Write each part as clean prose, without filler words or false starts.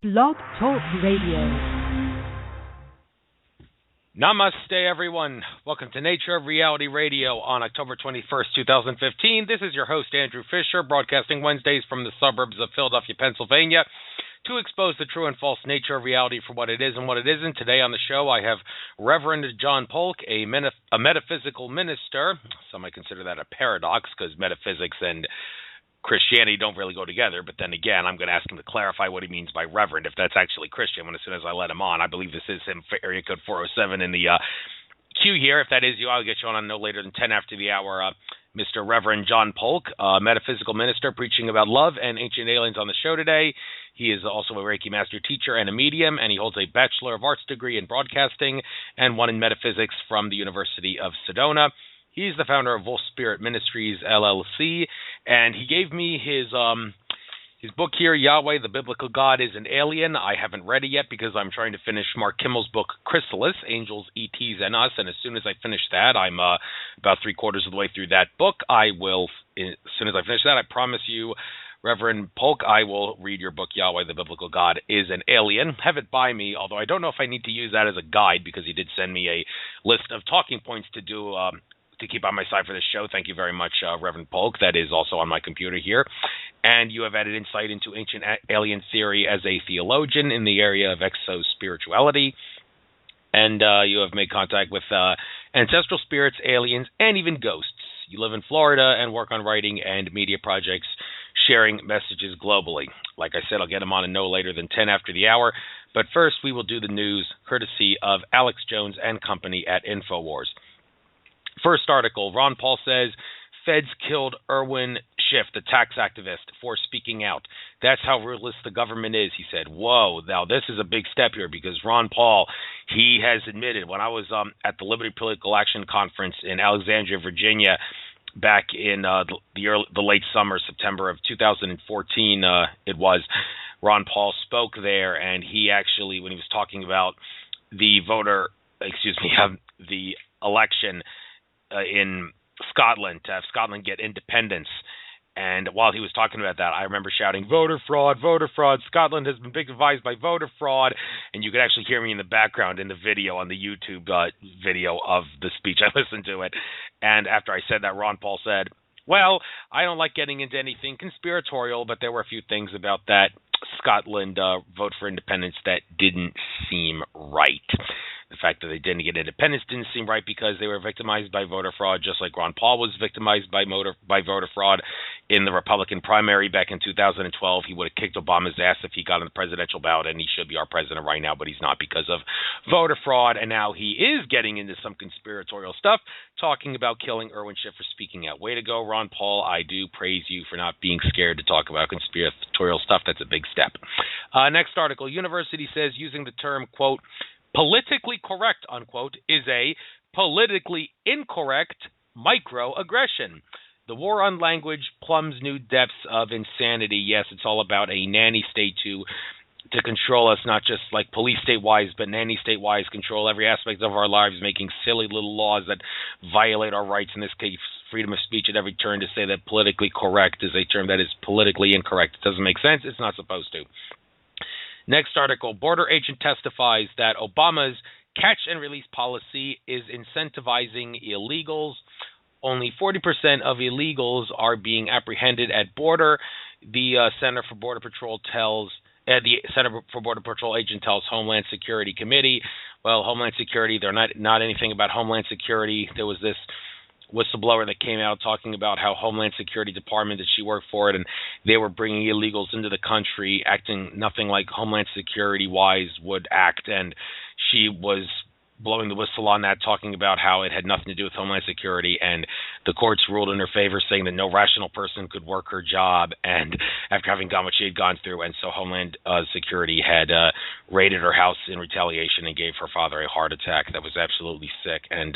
Blog Talk Radio. Namaste, everyone. Welcome to Nature of Reality Radio on October 21st, 2015. This is your host, Andrew Fisher, broadcasting Wednesdays from the suburbs of Philadelphia, Pennsylvania, to expose the true and false nature of reality for what it is and what it isn't. Today on the show, I have Reverend John Polk, a metaphysical minister. Some might consider that a paradox because metaphysics and Christianity don't really go together, but then again, I'm going to ask him to clarify what he means by reverend, if that's actually Christian, when as soon as I let him on. I believe this is him for area code 407 in the queue here. If that is you, I'll get you on no later than 10 after the hour. Mr. Reverend John Polk, metaphysical minister, preaching about love and ancient aliens on the show today. He is also a Reiki Master Teacher and a medium, and he holds a Bachelor of Arts Degree in Broadcasting and one in Metaphysics from the University of Sedona. He's the founder of Wolf Spirit Ministries, LLC, and he gave me his book here, Yahweh, the Biblical God is an Alien. I haven't read it yet because I'm trying to finish Mark Kimmel's book, Chrysalis, Angels, ETs, and Us, and as soon as I finish that, I'm about three-quarters of the way through that book. As soon as I finish that, I promise you, Reverend Polk, I will read your book, Yahweh, the Biblical God is an Alien. Have it by me, although I don't know if I need to use that as a guide because he did send me a list of talking points to do to keep on my side for this show. Thank you very much, Reverend Polk. That is also on my computer here. And you have added insight into ancient alien theory as a theologian in the area of exospirituality. And you have made contact with ancestral spirits, aliens, and even ghosts. You live in Florida and work on writing and media projects, sharing messages globally. Like I said, I'll get him on no later than 10 after the hour. But first, we will do the news courtesy of Alex Jones and company at InfoWars. First article, Ron Paul says, Feds killed Irwin Schiff, the tax activist, for speaking out. That's how ruthless the government is, he said. Whoa, now this is a big step here because Ron Paul, he has admitted, when I was at the Liberty Political Action Conference in Alexandria, Virginia, back in the late summer, September of 2014, it was, Ron Paul spoke there, and he actually, when he was talking about the the election in Scotland, to have Scotland get independence. And while he was talking about that, I remember shouting, voter fraud, Scotland has been victimized by voter fraud. And you could actually hear me in the background in the video, on the YouTube video of the speech. I listened to it. And after I said that, Ron Paul said, well, I don't like getting into anything conspiratorial, but there were a few things about that Scotland vote for independence that didn't seem right. The fact that they didn't get independence didn't seem right because they were victimized by voter fraud, just like Ron Paul was victimized by voter fraud in the Republican primary back in 2012. He would have kicked Obama's ass if he got on the presidential ballot, and he should be our president right now, but he's not because of voter fraud. And now he is getting into some conspiratorial stuff, talking about killing Irwin Schiff for speaking out. Way to go, Ron Paul. I do praise you for not being scared to talk about conspiratorial stuff. That's a big step. Next article, University says using the term, quote, politically correct, unquote, is a politically incorrect microaggression. The war on language plumbs new depths of insanity. Yes, it's all about a nanny state to control us, not just like police state-wise, but nanny state-wise, control every aspect of our lives, making silly little laws that violate our rights, in this case, freedom of speech at every turn. To say that politically correct is a term that is politically incorrect. It doesn't make sense. It's not supposed to. Next article, border agent testifies that Obama's catch and release policy is incentivizing illegals. Only 40% of illegals are being apprehended at border. The Center for Border Patrol agent tells Homeland Security Committee. Well, Homeland Security, they're not anything about Homeland Security. There was this whistleblower that came out talking about how Homeland Security Department that she worked for it, and they were bringing illegals into the country, acting nothing like Homeland Security-wise would act, and she was blowing the whistle on that, talking about how it had nothing to do with Homeland Security, and the courts ruled in her favor, saying that no rational person could work her job, and after having gone what she had gone through, and so Homeland Security had raided her house in retaliation and gave her father a heart attack. That was absolutely sick, and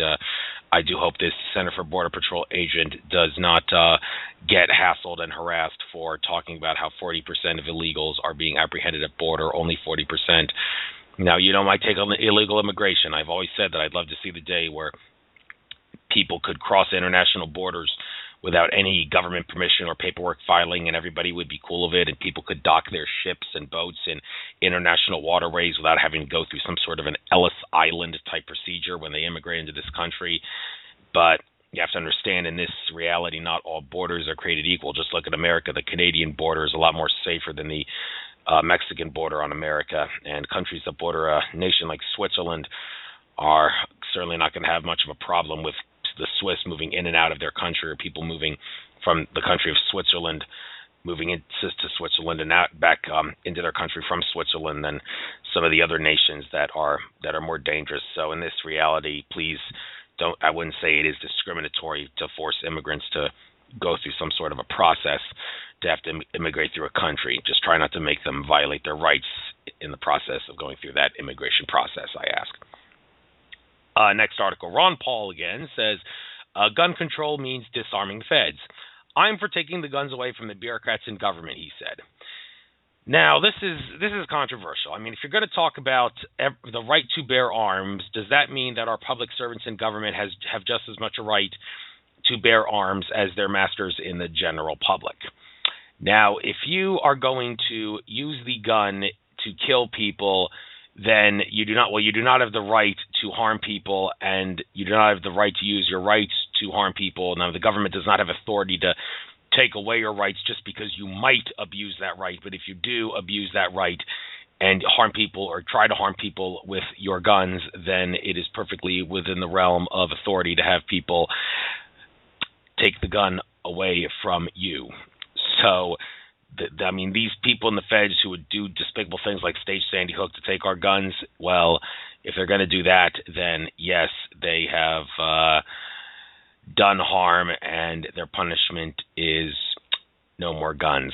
I do hope this Center for Border Patrol agent does not get hassled and harassed for talking about how 40% of illegals are being apprehended at border, only 40%. Now, you know my take on illegal immigration. I've always said that I'd love to see the day where people could cross international borders without any government permission or paperwork filing, and everybody would be cool of it, and people could dock their ships and boats in international waterways without having to go through some sort of an Ellis Island type procedure when they immigrate into this country. But you have to understand, in this reality, not all borders are created equal. Just look at America. The Canadian border is a lot more safer than the Mexican border on America, and countries that border a nation like Switzerland are certainly not going to have much of a problem with the Swiss moving in and out of their country, or people moving from the country of Switzerland, moving into Switzerland and out back into their country from Switzerland, than some of the other nations that are more dangerous. So in this reality, please don't. I wouldn't say it is discriminatory to force immigrants to go through some sort of a process to have to immigrate through a country. Just try not to make them violate their rights in the process of going through that immigration process, I ask. Next article, Ron Paul again says, gun control means disarming the feds. I'm for taking the guns away from the bureaucrats in government, he said. Now, this is controversial. I mean, if you're going to talk about the right to bear arms, does that mean that our public servants in government have just as much a right to bear arms as their masters in the general public? Now, if you are going to use the gun to kill people, then you do not have the right to harm people, and you do not have the right to use your rights to harm people. Now, the government does not have authority to take away your rights just because you might abuse that right. But if you do abuse that right and harm people or try to harm people with your guns, then it is perfectly within the realm of authority to have people take the gun away from you. So, I mean, these people in the feds who would do despicable things like stage Sandy Hook to take our guns, well, if they're going to do that, then yes, they have done harm, and their punishment is no more guns.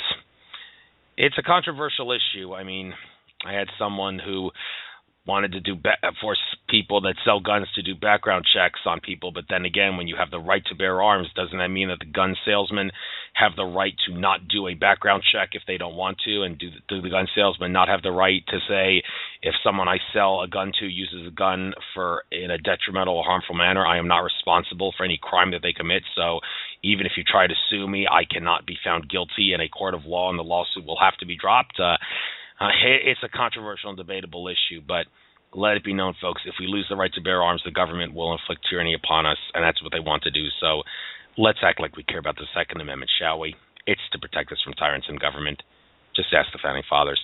It's a controversial issue. I mean, I had someone who wanted to force people that sell guns to do background checks on people, but then again, when you have the right to bear arms, doesn't that mean that the gun salesmen have the right to not do a background check if they don't want to, and do the gun salesman not have the right to say, if someone I sell a gun to uses a gun in a detrimental or harmful manner, I am not responsible for any crime that they commit, so even if you try to sue me, I cannot be found guilty in a court of law, and the lawsuit will have to be dropped. It's a controversial and debatable issue, but let it be known, folks, if we lose the right to bear arms, the government will inflict tyranny upon us, and that's what they want to do. So let's act like we care about the Second Amendment, shall we? It's to protect us from tyrants in government. Just ask the Founding Fathers.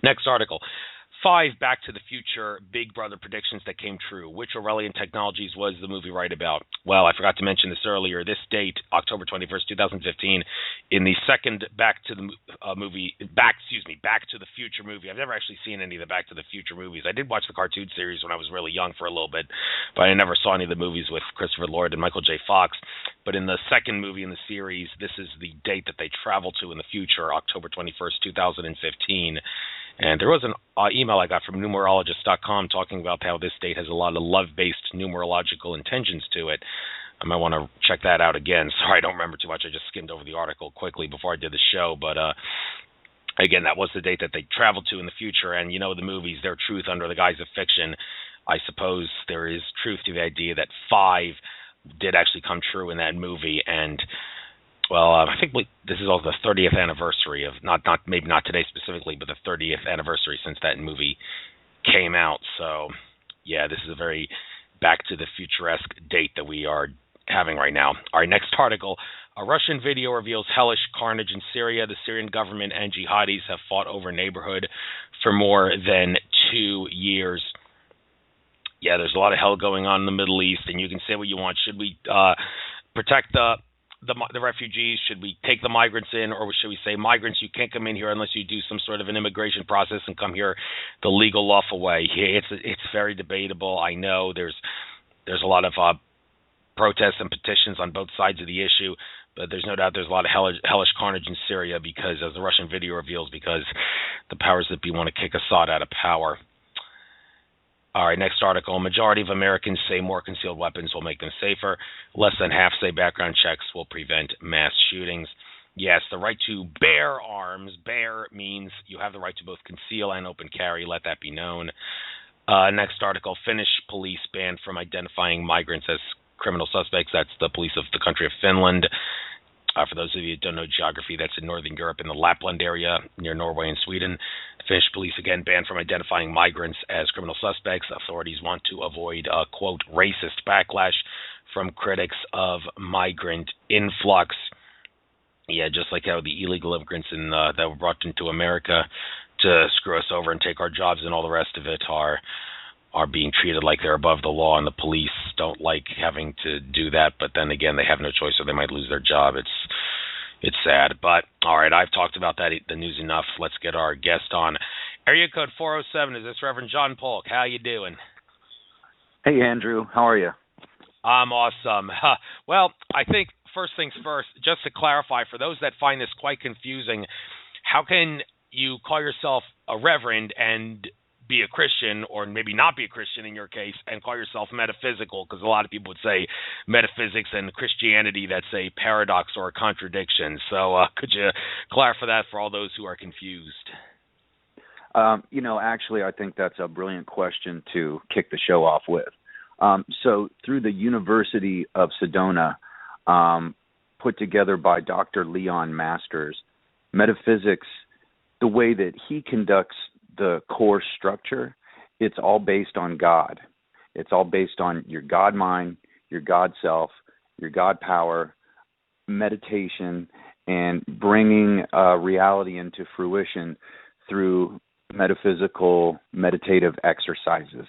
Next article. 5 Back to the Future Big Brother predictions that came true. Which Orwellian technologies was the movie right about? Well, I forgot to mention this earlier. This date, October 21st, 2015, in the second Back to the Future movie. I've never actually seen any of the Back to the Future movies. I did watch the cartoon series when I was really young for a little bit, but I never saw any of the movies with Christopher Lloyd and Michael J. Fox. But in the second movie in the series, this is the date that they travel to in the future, October 21st, 2015. And there was an email I got from numerologist.com talking about how this date has a lot of love-based numerological intentions to it. I might want to check that out again. Sorry, I don't remember too much. I just skimmed over the article quickly before I did the show. But again, that was the date that they traveled to in the future. And, you know, the movies, they're truth under the guise of fiction. I suppose there is truth to the idea that 5 did actually come true in that movie. And well, I think this is also the 30th anniversary of, maybe not today specifically, but the 30th anniversary since that movie came out. So, yeah, this is a very Back to the Futuresque date that we are having right now. All right, next article. A Russian video reveals hellish carnage in Syria. The Syrian government and jihadis have fought over a neighborhood for more than 2 years. Yeah, there's a lot of hell going on in the Middle East, and you can say what you want. Should we protect the refugees? Should we take the migrants in, or should we say, migrants, you can't come in here unless you do some sort of an immigration process and come here the legal, lawful way? It's very debatable. I know there's a lot of protests and petitions on both sides of the issue, but there's no doubt there's a lot of hellish carnage in Syria because, as the Russian video reveals, because the powers that be want to kick Assad out of power. All right, next article. A majority of Americans say more concealed weapons will make them safer. Less than half say background checks will prevent mass shootings. Yes, the right to bear arms. Bear means you have the right to both conceal and open carry. Let that be known. Next article. Finnish police banned from identifying migrants as criminal suspects. That's the police of the country of Finland. For those of you who don't know geography, that's in Northern Europe in the Lapland area near Norway and Sweden. The Finnish police, again, banned from identifying migrants as criminal suspects. Authorities want to avoid a, quote, racist backlash from critics of migrant influx. Yeah, just like how the illegal immigrants that were brought into America to screw us over and take our jobs and all the rest of it are being treated like they're above the law, and the police don't like having to do that, but then again, they have no choice or they might lose their job. It's sad. But, all right, I've talked about that, the news enough. Let's get our guest on. Area code 407, is this Reverend John Polk? How you doing? Hey, Andrew. How are you? I'm awesome. Well, I think first things first, just to clarify, for those that find this quite confusing, how can you call yourself a reverend and be a Christian, or maybe not be a Christian in your case, and call yourself metaphysical? Because a lot of people would say metaphysics and Christianity, that's a paradox or a contradiction. So could you clarify that for all those who are confused? Actually, I think that's a brilliant question to kick the show off with. So through the University of Sedona, put together by Dr. Leon Masters, metaphysics, the way that he conducts the core structure, it's all based on God. It's all based on your God mind, your God self, your God power, meditation, and bringing reality into fruition through metaphysical, meditative exercises.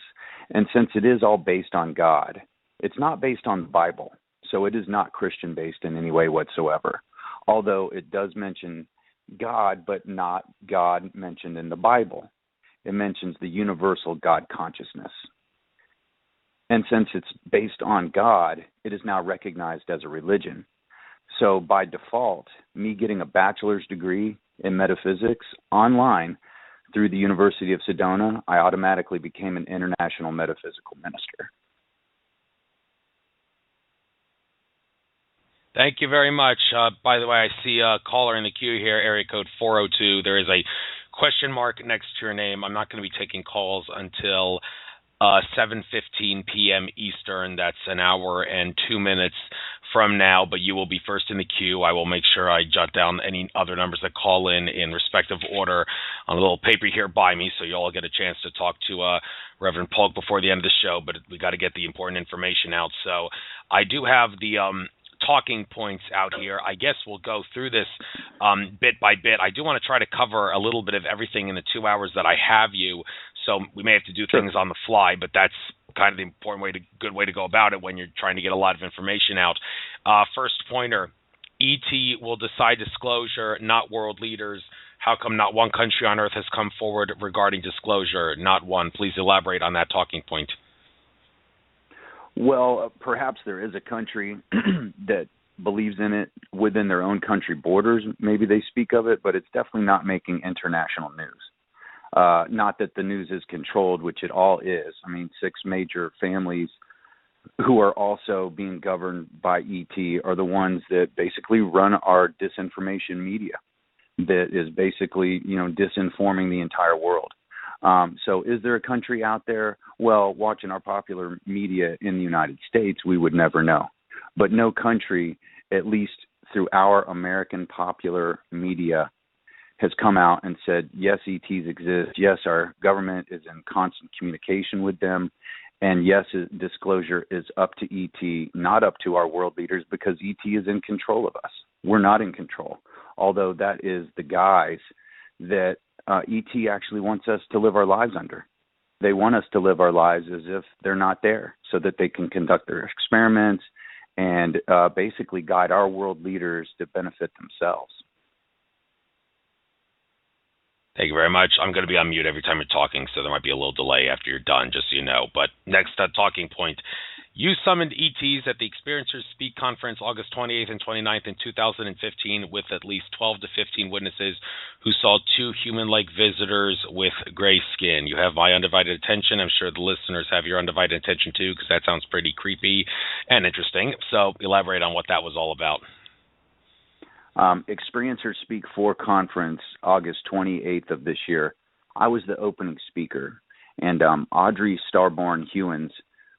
And since it is all based on God, it's not based on the Bible. So it is not Christian-based in any way whatsoever. Although it does mention God, but not God mentioned in the Bible. It mentions the universal God consciousness. And since it's based on God, it is now recognized as a religion. So by default, me getting a bachelor's degree in metaphysics online through the University of Sedona, I automatically became an International Metaphysical Minister. Thank you very much. By the way, I see a caller in the queue here, area code 402. There is a question mark next to your name. I'm not going to be taking calls until 7:15 p.m. Eastern. That's an hour and 2 minutes from now, but you will be first in the queue. I will make sure I jot down any other numbers that call in respective order on a little paper here by me, so you all get a chance to talk to Reverend Polk before the end of the show, but we got to get the important information out. So I do have the talking points out here. I guess we'll go through this bit by bit. I do want to try to cover a little bit of everything in the 2 hours that I have you, so we may have to do things on the fly, but that's kind of the good way to go about it when you're trying to get a lot of information out. First pointer, ET will decide disclosure, not world leaders. How come not one country on Earth has come forward regarding disclosure? Not one. Please elaborate on that talking point. Well, perhaps there is a country that believes in it within their own country borders. Maybe they speak of it, but it's definitely not making international news. Not that the news is controlled, which it all is. I mean, 6 major families who are also being governed by ET are the ones that basically run our disinformation media that is basically, disinforming the entire world. So is there a country out there? Well, watching our popular media in the United States, we would never know. But no country, at least through our American popular media, has come out and said, yes, ETs exist. Yes, our government is in constant communication with them. And yes, disclosure is up to ET, not up to our world leaders, because ET is in control of us. We're not in control, although that is the guise that ET actually wants us to live our lives under. They want us to live our lives as if they're not there, so that they can conduct their experiments and basically guide our world leaders to benefit themselves. Thank you very much. I'm going to be on mute every time you're talking, so there might be a little delay after you're done, just so you know. But next talking point. You summoned ETs at the Experiencers Speak Conference August 28th and 29th in 2015 with at least 12 to 15 witnesses who saw 2 human-like visitors with gray skin. You have my undivided attention. I'm sure the listeners have your undivided attention too, because that sounds pretty creepy and interesting. So elaborate on what that was all about. Experiencers Speak 4 Conference, August 28th of this year. I was the opening speaker, and Audrey Starborn Hewins,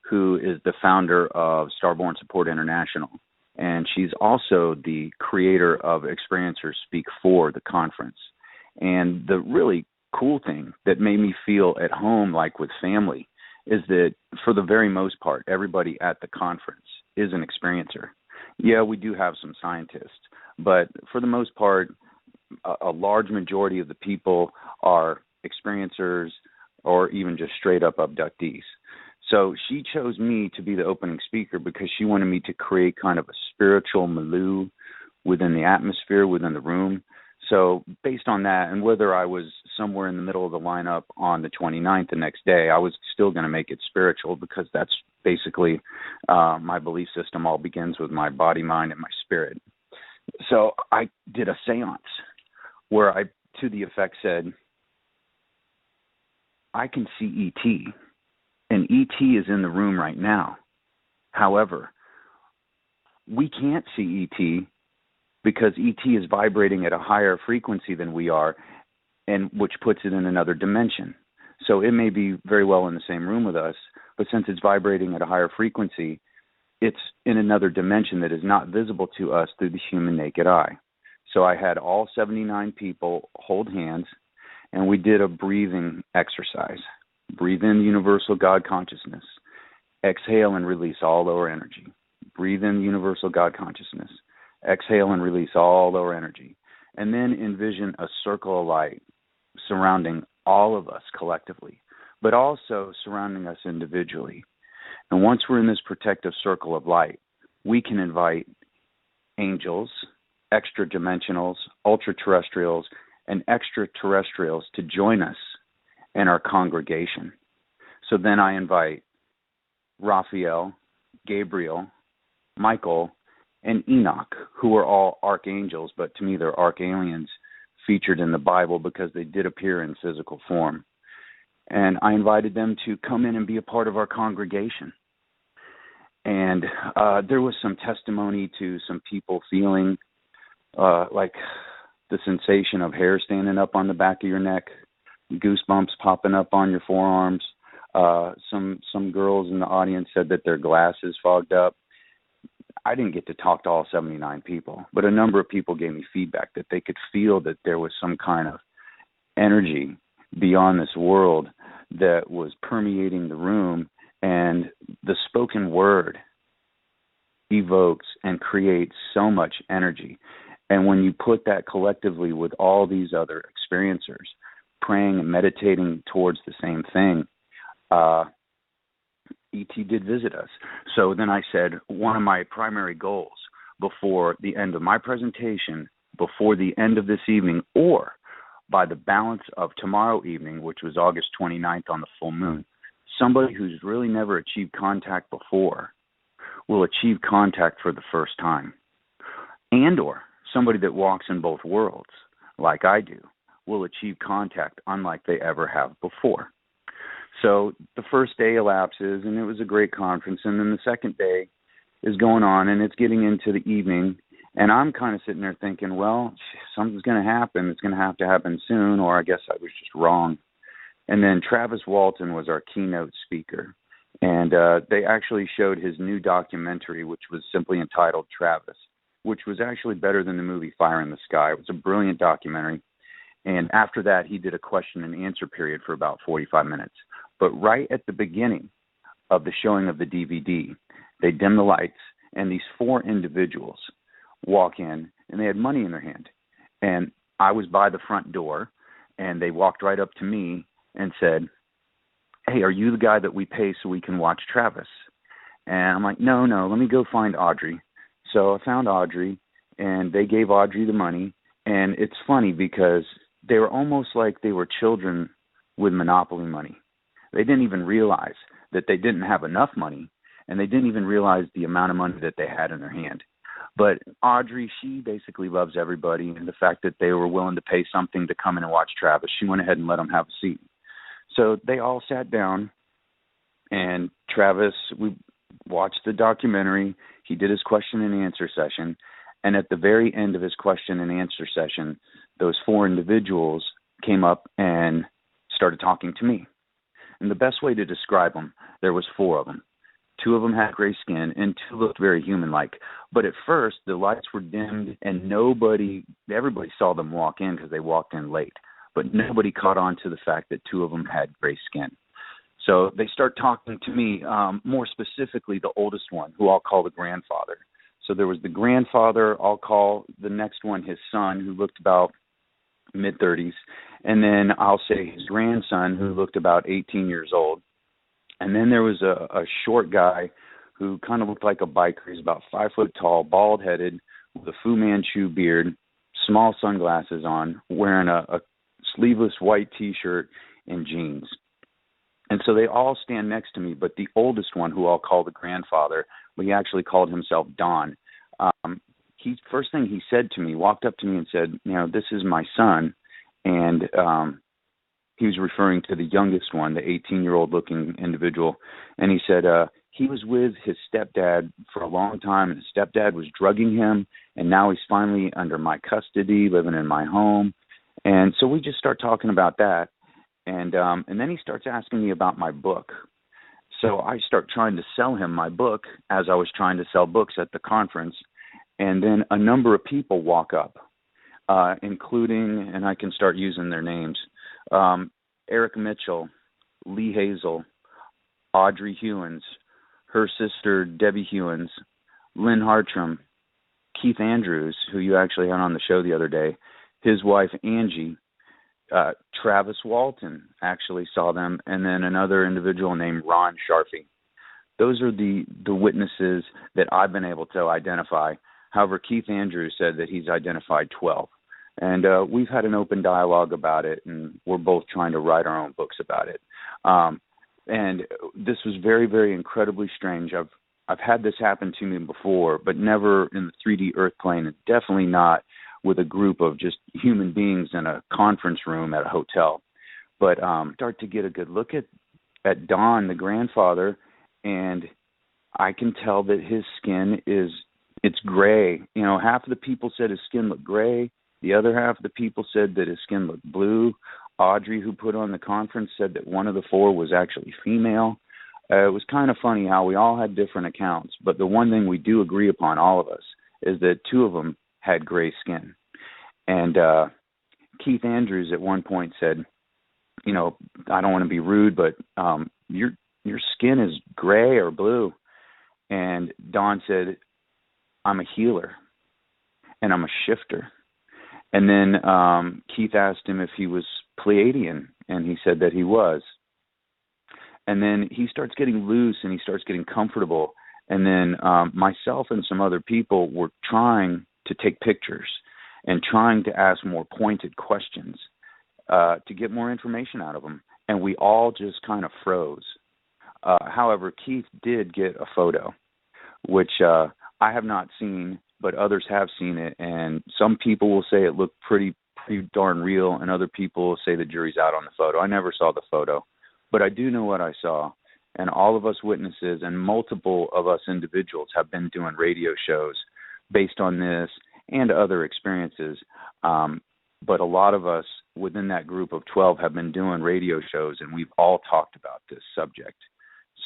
who is the founder of Starborn Support International. And she's also the creator of Experiencers Speak For, the conference. And the really cool thing that made me feel at home, like with family, is that for the very most part, everybody at the conference is an experiencer. Yeah, we do have some scientists, but for the most part, a large majority of the people are experiencers or even just straight up abductees. So she chose me to be the opening speaker because she wanted me to create kind of a spiritual milieu within the atmosphere, within the room. So based on that, and whether I was somewhere in the middle of the lineup on the 29th the next day, I was still going to make it spiritual because that's basically my belief system. All begins with my body, mind, and my spirit. So I did a seance where I, to the effect, said, I can see E.T., and E.T. is in the room right now. However, we can't see E.T. because E.T. is vibrating at a higher frequency than we are, and which puts it in another dimension. So it may be very well in the same room with us, but since it's vibrating at a higher frequency, it's in another dimension that is not visible to us through the human naked eye. So I had all 79 people hold hands, and we did a breathing exercise. Breathe in universal God consciousness. Exhale and release all lower energy. Breathe in universal God consciousness. Exhale and release all lower energy. And then envision a circle of light surrounding all of us collectively, but also surrounding us individually. And once we're in this protective circle of light, we can invite angels, extra-dimensionals, ultra-terrestrials, and extraterrestrials to join us in our congregation. So then I invite Raphael, Gabriel, Michael, and Enoch, who are all archangels, but to me they're archaliens featured in the Bible because they did appear in physical form. And I invited them to come in and be a part of our congregation. And there was some testimony to some people feeling like the sensation of hair standing up on the back of your neck, goosebumps popping up on your forearms. Some girls in the audience said that their glasses fogged up. I didn't get to talk to all 79 people, but a number of people gave me feedback that they could feel that there was some kind of energy beyond this world that was permeating the room, and the spoken word evokes and creates so much energy. And when you put that collectively with all these other experiencers praying and meditating towards the same thing, E.T. did visit us. So then I said, one of my primary goals before the end of my presentation, before the end of this evening, or by the balance of tomorrow evening, which was August 29th on the full moon, somebody who's really never achieved contact before will achieve contact for the first time. And or somebody that walks in both worlds, like I do, will achieve contact unlike they ever have before. So the first day elapses, and it was a great conference, and then the second day is going on, and it's getting into the evening, and I'm kind of sitting there thinking, well, something's going to happen. It's going to happen soon, or I guess I was just wrong. And then Travis Walton was our keynote speaker, and they actually showed his new documentary, which was simply entitled Travis, which was actually better than the movie Fire in the Sky. It was a brilliant documentary. And after that, he did a question and answer period for about 45 minutes. But right at the beginning of the showing of the DVD, they dim the lights, and these four individuals walk in, and they had money in their hand. And I was by the front door, and they walked right up to me and said, hey, are you the guy that we pay so we can watch Travis? And I'm like, no, let me go find Audrey. So I found Audrey, and they gave Audrey the money. And it's funny because they were almost like they were children with Monopoly money. They didn't even realize that they didn't have enough money, and they didn't even realize the amount of money that they had in their hand. But Audrey, she basically loves everybody, and the fact that they were willing to pay something to come in and watch Travis, she went ahead and let them have a seat. So they all sat down, and Travis, we watched the documentary. He did his question and answer session, and at the very end of his question and answer session, those four individuals came up and started talking to me. And the best way to describe them, there was four of them. 2 of them had gray skin, and 2 looked very human-like. But at first, the lights were dimmed, and everybody saw them walk in because they walked in late. But nobody caught on to the fact that 2 of them had gray skin. So they start talking to me, more specifically the oldest one, who I'll call the grandfather. So there was the grandfather, I'll call the next one his son, who looked about mid-30s. And then I'll say his grandson, who looked about 18 years old. And then there was a short guy who kind of looked like a biker. He's about 5 foot tall, bald-headed, with a Fu Manchu beard, small sunglasses on, wearing a sleeveless white T-shirt and jeans. And so they all stand next to me, but the oldest one, who I'll call the grandfather, he actually called himself Don. First thing he said to me, walked up to me and said, this is my son. And he was referring to the youngest one, the 18-year-old looking individual. And he said he was with his stepdad for a long time, and his stepdad was drugging him, and now he's finally under my custody, living in my home. And so we just start talking about that. And then he starts asking me about my book. So I start trying to sell him my book, as I was trying to sell books at the conference. And then a number of people walk up, including, and I can start using their names, Eric Mitchell, Lee Hazel, Audrey Hewins, her sister Debbie Hewins, Lynn Hartram, Keith Andrews, who you actually had on the show the other day, his wife Angie, Travis Walton actually saw them, and then another individual named Ron Sharfie. Those are the witnesses that I've been able to identify. However, Keith Andrews said that he's identified 12. And we've had an open dialogue about it, and we're both trying to write our own books about it. And this was very, very incredibly strange. I've had this happen to me before, but never in the 3D earth plane, and definitely not with a group of just human beings in a conference room at a hotel. But start to get a good look at Don, the grandfather, and I can tell that his skin it's gray. Half of the people said his skin looked gray. The other half of the people said that his skin looked blue. Audrey, who put on the conference, said that one of the 4 was actually female. It was kind of funny how we all had different accounts, but the one thing we do agree upon, all of us, is that 2 of them had gray skin. And Keith Andrews at one point said, I don't want to be rude, but your skin is gray or blue. And Don said, I'm a healer and I'm a shifter. And then Keith asked him if he was Pleiadian, and he said that he was. And then he starts getting loose and he starts getting comfortable. And then myself and some other people were trying to take pictures and trying to ask more pointed questions to get more information out of him. And we all just kind of froze. However, Keith did get a photo, which I have not seen, but others have seen it. And some people will say it looked pretty darn real, and other people will say the jury's out on the photo. I never saw the photo, but I do know what I saw. And all of us witnesses and multiple of us individuals have been doing radio shows based on this and other experiences. But a lot of us within that group of 12 have been doing radio shows, and we've all talked about this subject.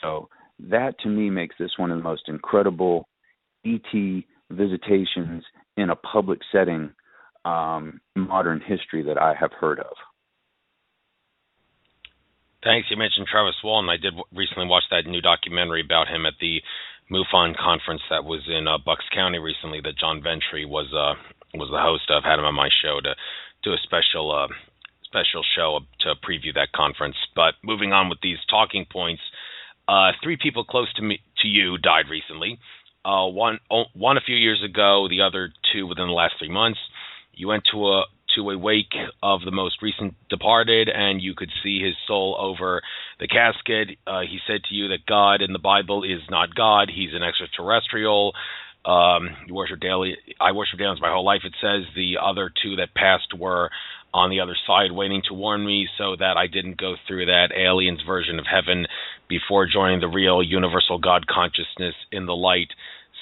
So that, to me, makes this one of the most incredible ET visitations in a public setting, modern history that I have heard of. Thanks. You mentioned Travis Walton. I did recently watch that new documentary about him at the MUFON conference that was in Bucks County recently that John Ventry was the host of. Had him on my show to do a special show to preview that conference. But moving on with these talking points, 3 people close to you died recently. One a few years ago, the other 2 within the last 3 months. You went to a wake of the most recent departed, and you could see his soul over the casket. He said to you that God in the Bible is not God. He's an extraterrestrial. You worship daily. I worship daily my whole life. It says the other 2 that passed were on the other side waiting to warn me so that I didn't go through that alien's version of heaven before joining the real universal God consciousness in the light.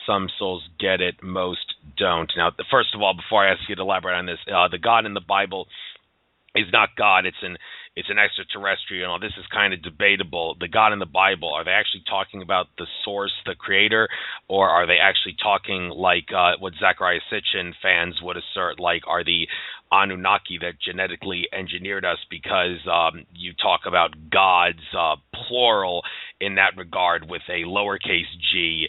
Some souls get it, most don't. Now, first of all, before I ask you to elaborate on this, the God in the Bible is not God. It's an extraterrestrial. This is kind of debatable. The God in the Bible, are they actually talking about the source, the creator, or are they actually talking like what Zecharia Sitchin fans would assert, like are the Anunnaki that genetically engineered us, because you talk about gods, plural in that regard with a lowercase g,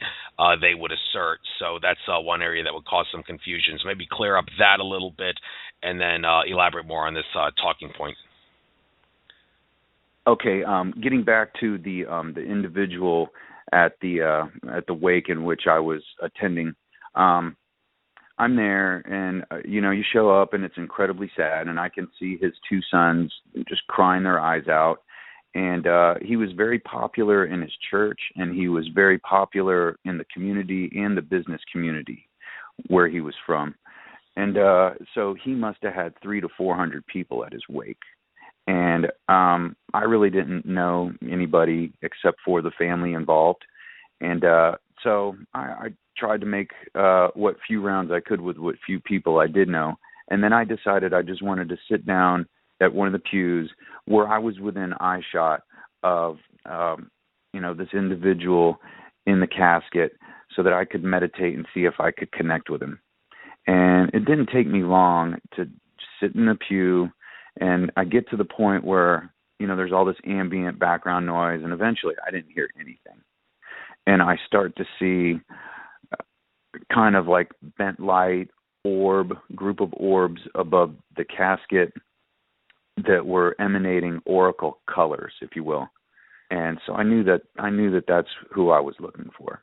they would assert. So that's one area that would cause some confusion. So maybe clear up that a little bit and then elaborate more on this talking point. Okay, getting back to the individual at the wake in which I was attending, I'm there, and you show up, and it's incredibly sad, and I can see his two sons just crying their eyes out. And he was very popular in his church, and he was very popular in the community and the business community where he was from. And so he must have had 300 to 400 people at his wake. And I really didn't know anybody except for the family involved. And so I tried to make what few rounds I could with what few people I did know. And then I decided I just wanted to sit down at one of the pews where I was within eyeshot of, this individual in the casket so that I could meditate and see if I could connect with him. And it didn't take me long to sit in the pew, and I get to the point where, there's all this ambient background noise, and eventually I didn't hear anything. And I start to see kind of like bent light group of orbs above the casket that were emanating oracle colors, if you will. And so I knew that that's who I was looking for.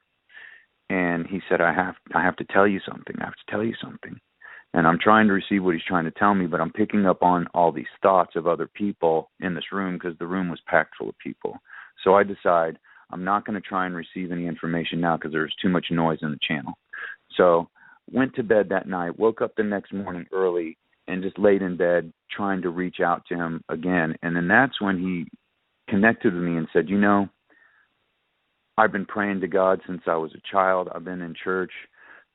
And he said, I have to tell you something. I have to tell you something. And I'm trying to receive what he's trying to tell me, but I'm picking up on all these thoughts of other people in this room because the room was packed full of people. So I decide I'm not going to try and receive any information now because there's too much noise in the channel. So went to bed that night, woke up the next morning early, and just laid in bed trying to reach out to him again. And then that's when he connected with me and said, I've been praying to God since I was a child. I've been in church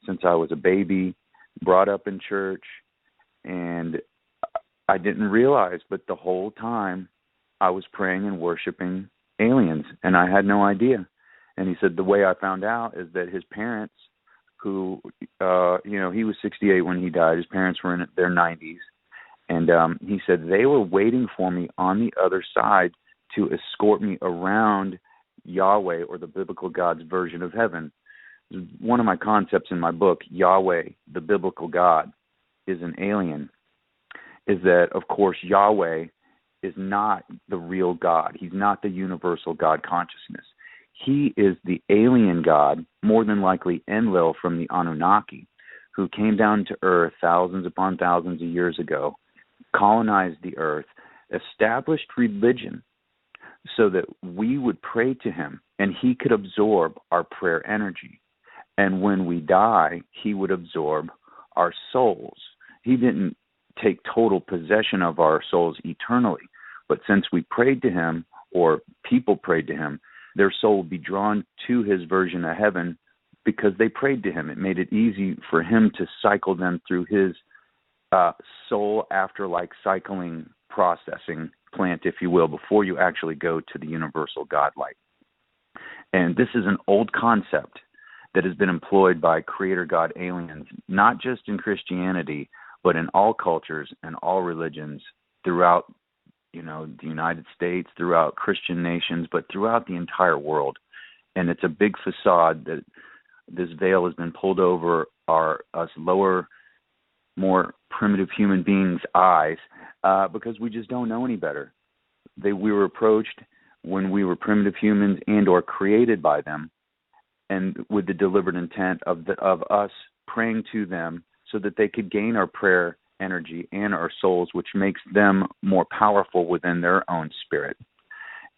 since I was a baby, brought up in church, and I didn't realize, but the whole time I was praying and worshiping aliens, and I had no idea. And he said the way I found out is that his parents, who, he was 68 when he died. His parents were in their 90s. And he said they were waiting for me on the other side to escort me around Yahweh, or the biblical God's version of heaven. One of my concepts in my book, Yahweh, the biblical God, is an alien, is that, of course, Yahweh is not the real God. He's not the universal God consciousness. He is the alien God, more than likely Enlil from the Anunnaki, who came down to Earth thousands upon thousands of years ago, colonized the Earth, established religion so that we would pray to him and he could absorb our prayer energy. And when we die, he would absorb our souls. He didn't take total possession of our souls eternally, but since we prayed to him, or people prayed to him, their soul would be drawn to his version of heaven because they prayed to him. It made it easy for him to cycle them through his soul afterlife cycling processing plant, if you will, before you actually go to the universal God light. And this is an old concept that has been employed by creator God aliens, not just in Christianity, but in all cultures and all religions throughout, the United States, throughout Christian nations, but throughout the entire world. And it's a big facade that this veil has been pulled over us lower, more primitive human beings' eyes because we just don't know any better. We were approached when we were primitive humans and or created by them, and with the deliberate intent of us praying to them so that they could gain our prayer energy and our souls, which makes them more powerful within their own spirit.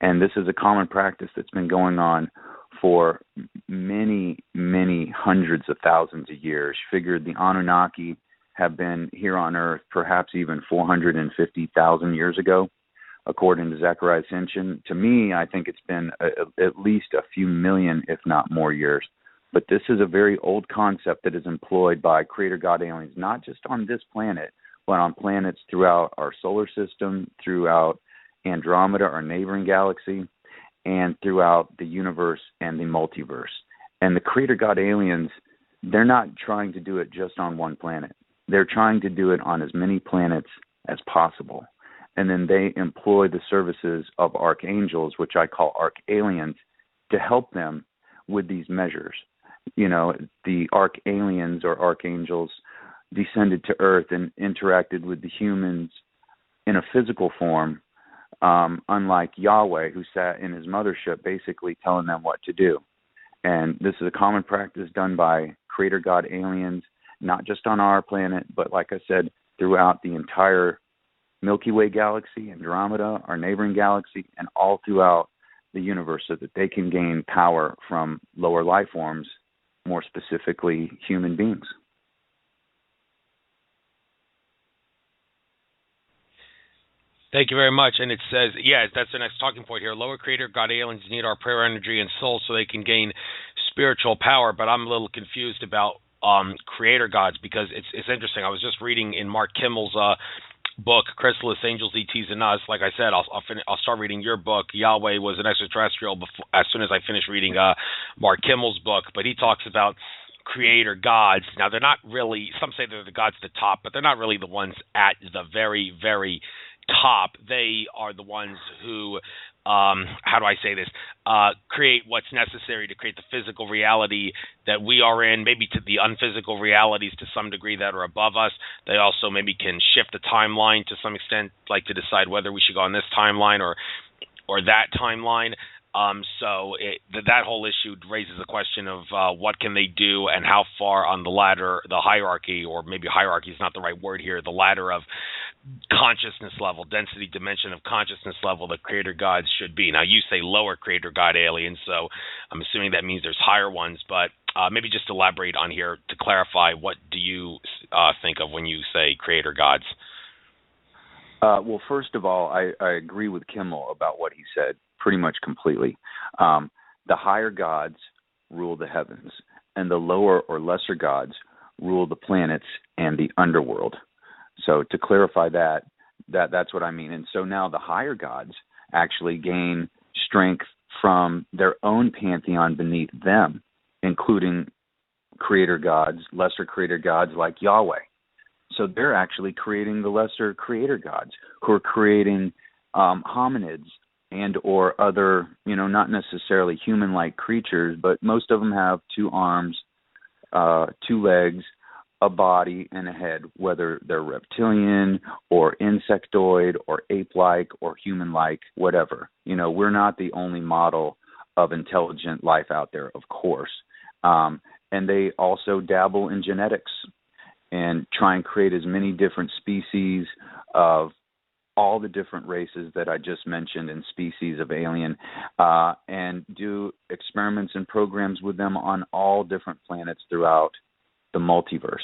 And this is a common practice that's been going on for many, many hundreds of thousands of years. Figured the Anunnaki have been here on Earth perhaps even 450,000 years ago, according to Zecharia Sitchin. To me, I think it's been at least a few million, if not more years. But this is a very old concept that is employed by creator God aliens, not just on this planet, but on planets throughout our solar system, throughout Andromeda, our neighboring galaxy, and throughout the universe and the multiverse. And the Creator God aliens, they're not trying to do it just on one planet. They're trying to do it on as many planets as possible. And then they employ the services of archangels, which I call archaliens, to help them with these measures. You know, the archaliens or archangels descended to Earth and interacted with the humans in a physical form, unlike Yahweh, who sat in his mothership basically telling them what to do. And this is a common practice done by Creator God aliens, not just on our planet, but like I said, throughout the entire Milky Way galaxy, Andromeda, our neighboring galaxy, and all throughout the universe, so that they can gain power from lower life forms, more specifically human beings. Thank you very much. And it says, yeah, that's the next talking point here. Lower Creator God aliens need our prayer energy and soul so they can gain spiritual power. But I'm a little confused about Creator Gods, because it's interesting. I was just reading in Mark Kimmel's book, Chrysalis, Angels, ETs, and Us. Like I said, I'll start reading your book. Yahweh was an extraterrestrial as soon as I finish reading Mark Kimmel's book. But he talks about Creator Gods. Now, they're not really, some say they're the gods at the top, but they're not really the ones at the very, very top. They are the ones who, how do I say this, create what's necessary to create the physical reality that we are in, maybe to the unphysical realities to some degree that are above us. They also maybe can shift the timeline to some extent, like to decide whether we should go on this timeline or that timeline. So that whole issue raises the question of what can they do and how far on the ladder, the hierarchy, or maybe hierarchy is not the right word here, the ladder of consciousness level, density dimension of consciousness level that Creator Gods should be. Now, you say lower Creator God aliens, so I'm assuming that means there's higher ones, but maybe just elaborate on here to clarify, what do you think of when you say Creator Gods? Well, first of all, I agree with Kimmel about what he said pretty much completely. The higher gods rule the heavens, and the lower or lesser gods rule the planets and the underworld. So to clarify that's what I mean. And so now the higher gods actually gain strength from their own pantheon beneath them, including creator gods, lesser creator gods like Yahweh. So they're actually creating the lesser creator gods who are creating hominids and or other, not necessarily human-like creatures, but most of them have 2 arms, 2 legs, a body, and a head, whether they're reptilian or insectoid or ape-like or human-like, whatever. We're not the only model of intelligent life out there, of course. And they also dabble in genetics and try and create as many different species of all the different races that I just mentioned and species of alien, and do experiments and programs with them on all different planets throughout the multiverse.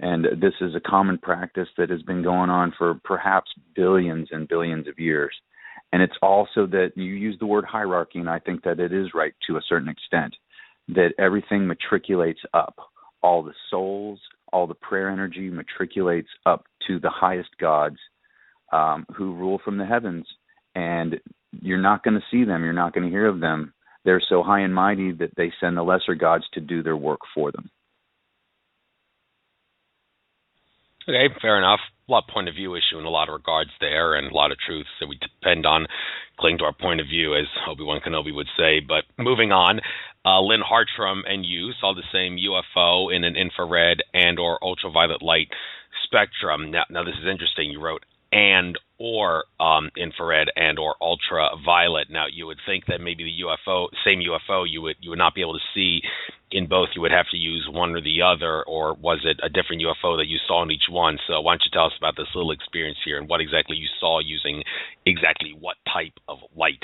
And this is a common practice that has been going on for perhaps billions and billions of years. And it's also that you use the word hierarchy, and I think that it is right to a certain extent, that everything matriculates up. All the souls, all the prayer energy matriculates up to the highest gods who rule from the heavens. And you're not going to see them. You're not going to hear of them. They're so high and mighty that they send the lesser gods to do their work for them. Okay, fair enough. A lot of point of view issue in a lot of regards there, and a lot of truths that we depend on cling to our point of view, as Obi-Wan Kenobi would say. But moving on, Lynn Hartram and you saw the same UFO in an infrared and or ultraviolet light spectrum. Now this is interesting. You wrote and or infrared and or ultraviolet. Now you would think that maybe the same UFO, you would not be able to see in both. You would have to use one or the other, or was it a different UFO that you saw in each one? So why don't you tell us about this little experience here and what exactly you saw using exactly what type of light?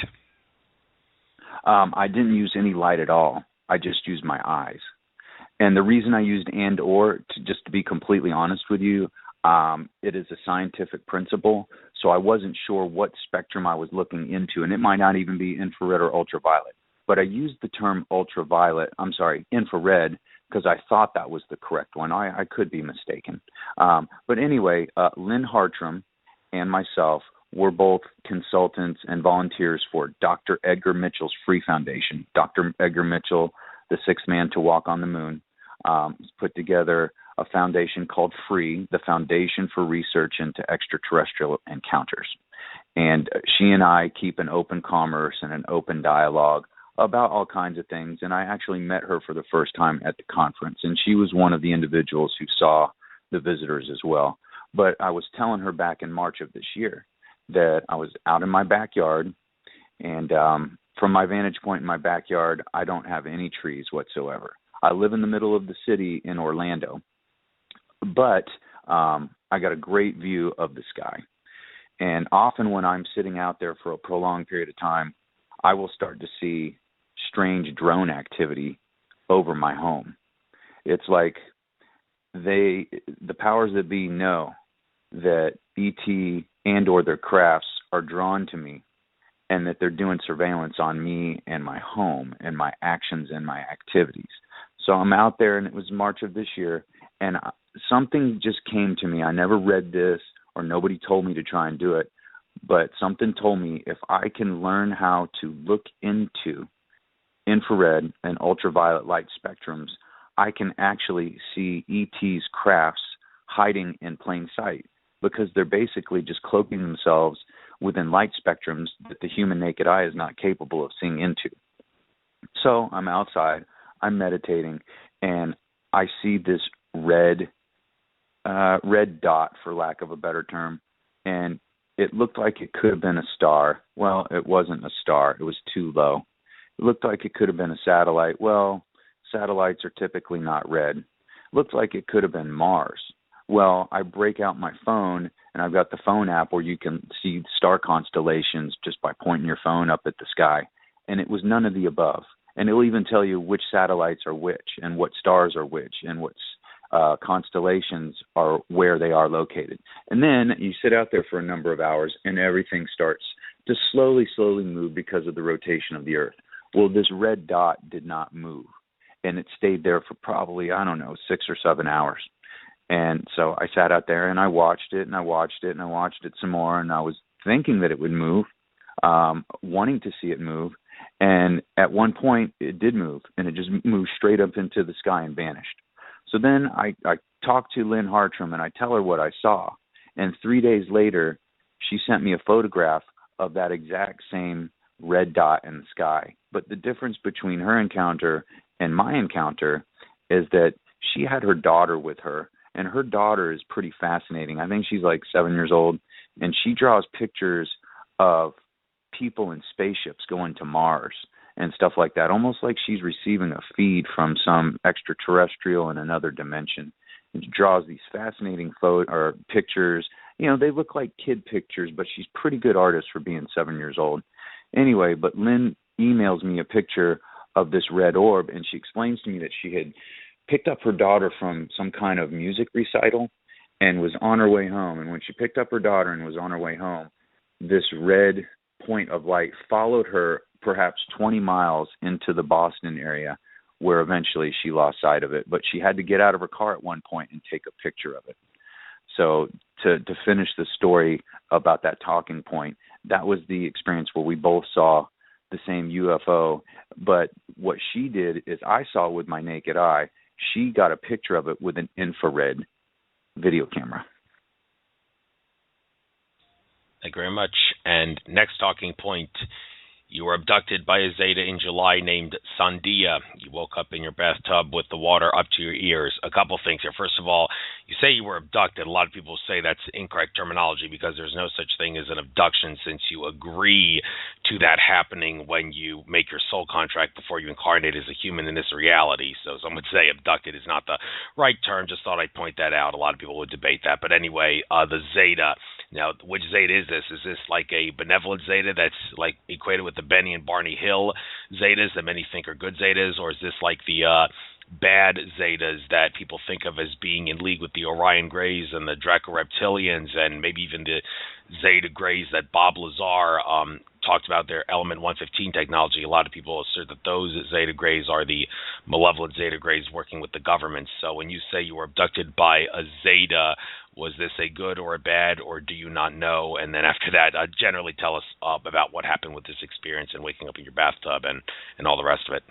I didn't use any light at all. I just used my eyes. And the reason I used and or, just to be completely honest with you, it is a scientific principle, so I wasn't sure what spectrum I was looking into, and it might not even be infrared or ultraviolet. But I used the term infrared because I thought that was the correct one. I could be mistaken. But anyway, Lynn Hartram and myself were both consultants and volunteers for Dr. Edgar Mitchell's Free Foundation. Dr. Edgar Mitchell, the sixth man to walk on the moon, put together a foundation called FREE, the Foundation for Research into Extraterrestrial Encounters. And she and I keep an open commerce and an open dialogue about all kinds of things. And I actually met her for the first time at the conference, and she was one of the individuals who saw the visitors as well. But I was telling her back in March of this year that I was out in my backyard, and from my vantage point in my backyard, I don't have any trees whatsoever. I live in the middle of the city in Orlando, but I got a great view of the sky. And often when I'm sitting out there for a prolonged period of time, I will start to see strange drone activity over my home. It's like the powers that be know that ET and or their crafts are drawn to me, and that they're doing surveillance on me and my home and my actions and my activities. So I'm out there, and it was March of this year, and something just came to me. I never read this, or nobody told me to try and do it, but something told me if I can learn how to look into infrared and ultraviolet light spectrums, I can actually see ET's crafts hiding in plain sight, because they're basically just cloaking themselves within light spectrums that the human naked eye is not capable of seeing into. So I'm outside, I'm meditating, and I see this red dot, for lack of a better term, and it looked like it could have been a star. Well, it wasn't a star. It was too low. It looked like it could have been a satellite. Well, satellites are typically not red. It looked like it could have been Mars. Well, I break out my phone, and I've got the phone app where you can see star constellations just by pointing your phone up at the sky, and it was none of the above. And it will even tell you which satellites are which, and what stars are which, and what constellations are where they are located. And then you sit out there for a number of hours, and everything starts to slowly move because of the rotation of the Earth. Well, this red dot did not move, and it stayed there for probably, 6 or 7 hours. And so I sat out there, and I watched it, and I watched it, and I watched it some more, and I was thinking that it would move, wanting to see it move. And at one point, it did move, and it just moved straight up into the sky and vanished. So then I talked to Lynn Hartram, and I tell her what I saw. And 3 days later, she sent me a photograph of that exact same red dot in the sky. But the difference between her encounter and my encounter is that she had her daughter with her, and her daughter is pretty fascinating. I think she's like 7 years old, and she draws pictures of people in spaceships going to Mars and stuff like that, almost like she's receiving a feed from some extraterrestrial in another dimension. And she draws these fascinating pictures. You know, they look like kid pictures, but she's a pretty good artist for being 7 years old. Anyway, but Lynn emails me a picture of this red orb, and she explains to me that she had picked up her daughter from some kind of music recital and was on her way home. And when she picked up her daughter and was on her way home, this red point of light followed her perhaps 20 miles into the Boston area, where eventually she lost sight of it. But she had to get out of her car at one point and take a picture of it. So to finish the story about that talking point, that was the experience where we both saw the same UFO. But what she did is I saw with my naked eye. She got a picture of it with an infrared video camera. Thank you very much. And next talking point, you were abducted by a Zeta in July named Sandia. You woke up in your bathtub with the water up to your ears. A couple things here. First of all, you say you were abducted. A lot of people say that's incorrect terminology because there's no such thing as an abduction, since you agree to that happening when you make your soul contract before you incarnate as a human in this reality. So some would say abducted is not the right term. Just thought I'd point that out. A lot of people would debate that. But anyway, the Zeta. Now, which Zeta is this? Is this like a benevolent Zeta that's like equated with the Benny and Barney Hill Zetas that many think are good Zetas? Or is this like the bad Zetas that people think of as being in league with the Orion Greys and the Draco Reptilians and maybe even the Zeta Grays that Bob Lazar talked about, their element 115 technology. A lot of people assert that those Zeta Grays are the malevolent Zeta Grays working with the government. So when you say you were abducted by a Zeta, was this a good or a bad, or do you not know? And then after that, generally tell us about what happened with this experience and waking up in your bathtub and all the rest of it.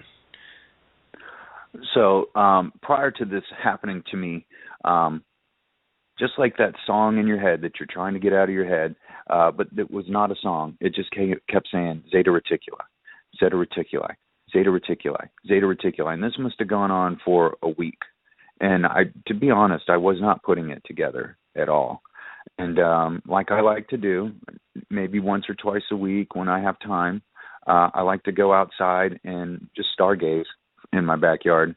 So prior to this happening to me, just like that song in your head that you're trying to get out of your head, but it was not a song. It just kept saying Zeta Reticuli, Zeta Reticuli, Zeta Reticuli, Zeta Reticuli. And this must have gone on for a week. And to be honest, I was not putting it together at all. And like I like to do, maybe once or twice a week when I have time, I like to go outside and just stargaze in my backyard.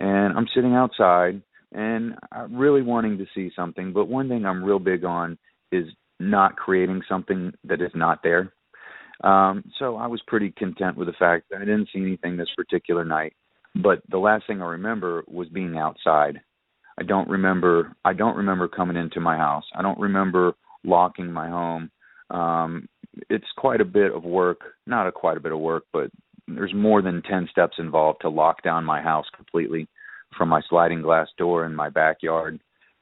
And I'm sitting outside and I'm really wanting to see something. But one thing I'm real big on is not creating something that is not there. So I was pretty content with the fact that I didn't see anything this particular night. But the last thing I remember was being outside. I don't remember coming into my house. I don't remember locking my home. It's quite a bit of work, quite a bit of work, but there's more than 10 steps involved to lock down my house completely, from my sliding glass door in my backyard,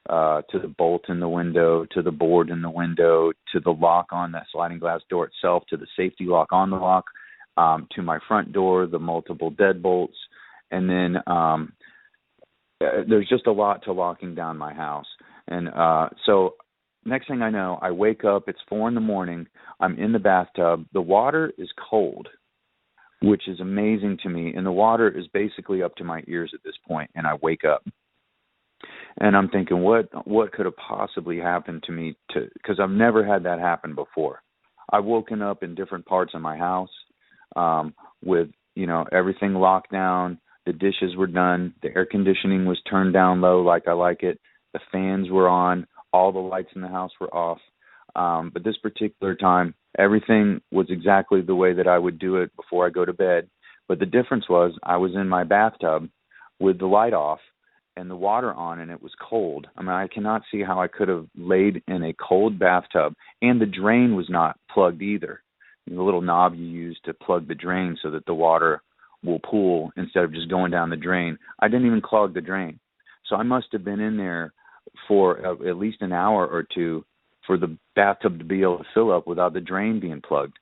to the bolt in the window, to the board in the window, to the lock on that sliding glass door itself, to the safety lock on the lock, to my front door, the multiple deadbolts. And then there's just a lot to locking down my house. And so next thing I know, I wake up, it's 4 a.m, I'm in the bathtub, the water is cold, which is amazing to me. And the water is basically up to my ears at this point, and I wake up. And I'm thinking, what could have possibly happened to me? Because I've never had that happen before. I've woken up in different parts of my house with, everything locked down. The dishes were done. The air conditioning was turned down low like I like it. The fans were on. All the lights in the house were off. But this particular time, everything was exactly the way that I would do it before I go to bed. But the difference was I was in my bathtub with the light off and the water on, and it was cold. I mean, I cannot see how I could have laid in a cold bathtub. And the drain was not plugged either. The little knob you use to plug the drain so that the water will pool instead of just going down the drain. I didn't even clog the drain. So I must have been in there for at least an hour or two for the bathtub to be able to fill up without the drain being plugged.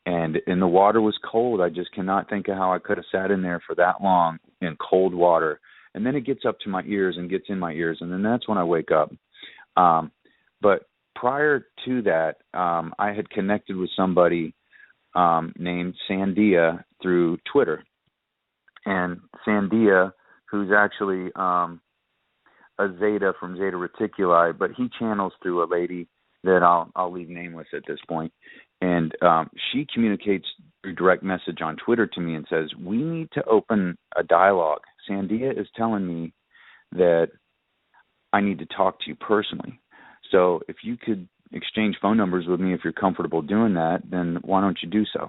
And the water was cold. I just cannot think of how I could have sat in there for that long in cold water. And then it gets up to my ears and gets in my ears, and then that's when I wake up. But prior to that, I had connected with somebody named Sandia through Twitter. And Sandia, who's actually a Zeta from Zeta Reticuli, but he channels through a lady that I'll leave nameless at this point. And she communicates through direct message on Twitter to me and says, we need to open a dialogue. Sandia is telling me that I need to talk to you personally. So if you could exchange phone numbers with me if you're comfortable doing that, then why don't you do so?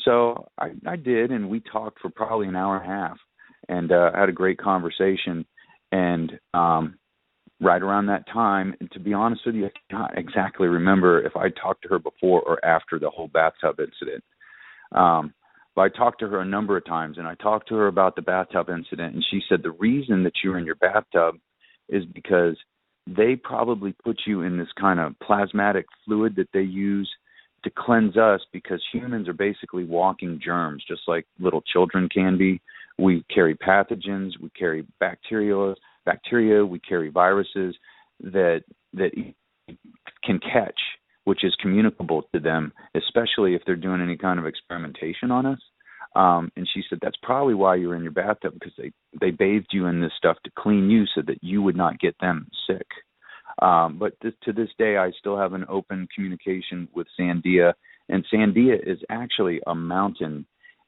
So I did, and we talked for probably an hour and a half and had a great conversation. And right around that time, and to be honest with you, I cannot exactly remember if I talked to her before or after the whole bathtub incident. But I talked to her a number of times, and I talked to her about the bathtub incident, and she said the reason that you're in your bathtub is because they probably put you in this kind of plasmatic fluid that they use to cleanse us, because humans are basically walking germs, just like little children can be. We carry pathogens, we carry bacteria, we carry viruses that can catch, which is communicable to them, especially if they're doing any kind of experimentation on us. And she said that's probably why you're in your bathtub, because they bathed you in this stuff to clean you so that you would not get them sick. But to this day, I still have an open communication with Sandia. And Sandia is actually a mountain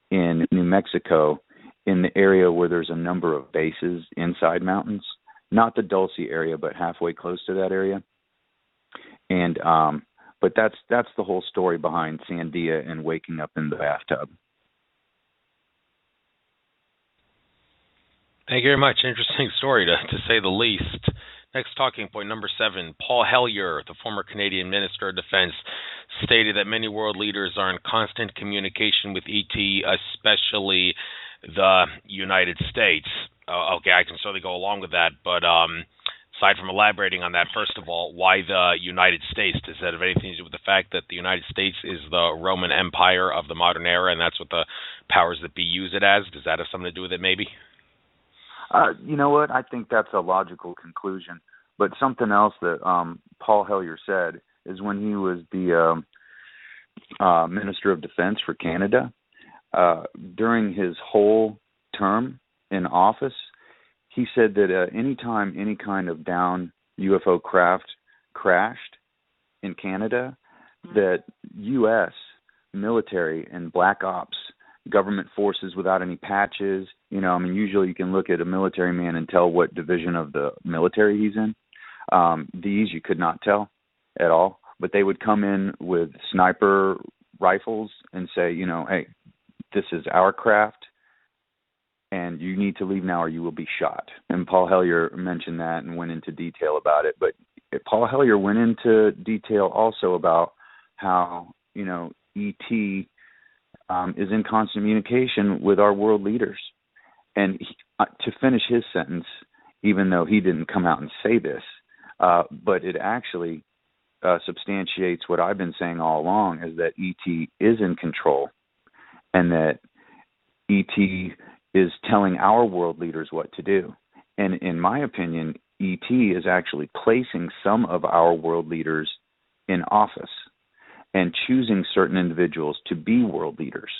in New Mexico, in the area where there's a number of bases inside mountains. Not the Dulce area, but halfway close to that area. And but that's the whole story behind Sandia and waking up in the bathtub. Thank you very much. Interesting story, to say the least. Next talking point, number 7. Paul Hellyer, the former Canadian Minister of Defense, stated that many world leaders are in constant communication with ET, especially the United States. Okay, I can certainly go along with that, but aside from elaborating on that, first of all, why the United States? Does that have anything to do with the fact that the United States is the Roman Empire of the modern era, and that's what the powers that be use it as? Does that have something to do with it, maybe? You know what? I think that's a logical conclusion. But something else that Paul Hellyer said is when he was the Minister of Defense for Canada, during his whole term in office, he said that anytime any kind of down UFO craft crashed in Canada, that U.S. military and black ops, government forces without any patches, usually you can look at a military man and tell what division of the military he's in. These you could not tell at all, but they would come in with sniper rifles and say, hey, this is our craft, and you need to leave now or you will be shot. And Paul Hellyer mentioned that and went into detail about it. But Paul Hellyer went into detail also about how, ET is in constant communication with our world leaders. And to finish his sentence, even though he didn't come out and say this, but it actually substantiates what I've been saying all along, is that ET is in control, and that ET is telling our world leaders what to do. And in my opinion, ET is actually placing some of our world leaders in office and choosing certain individuals to be world leaders.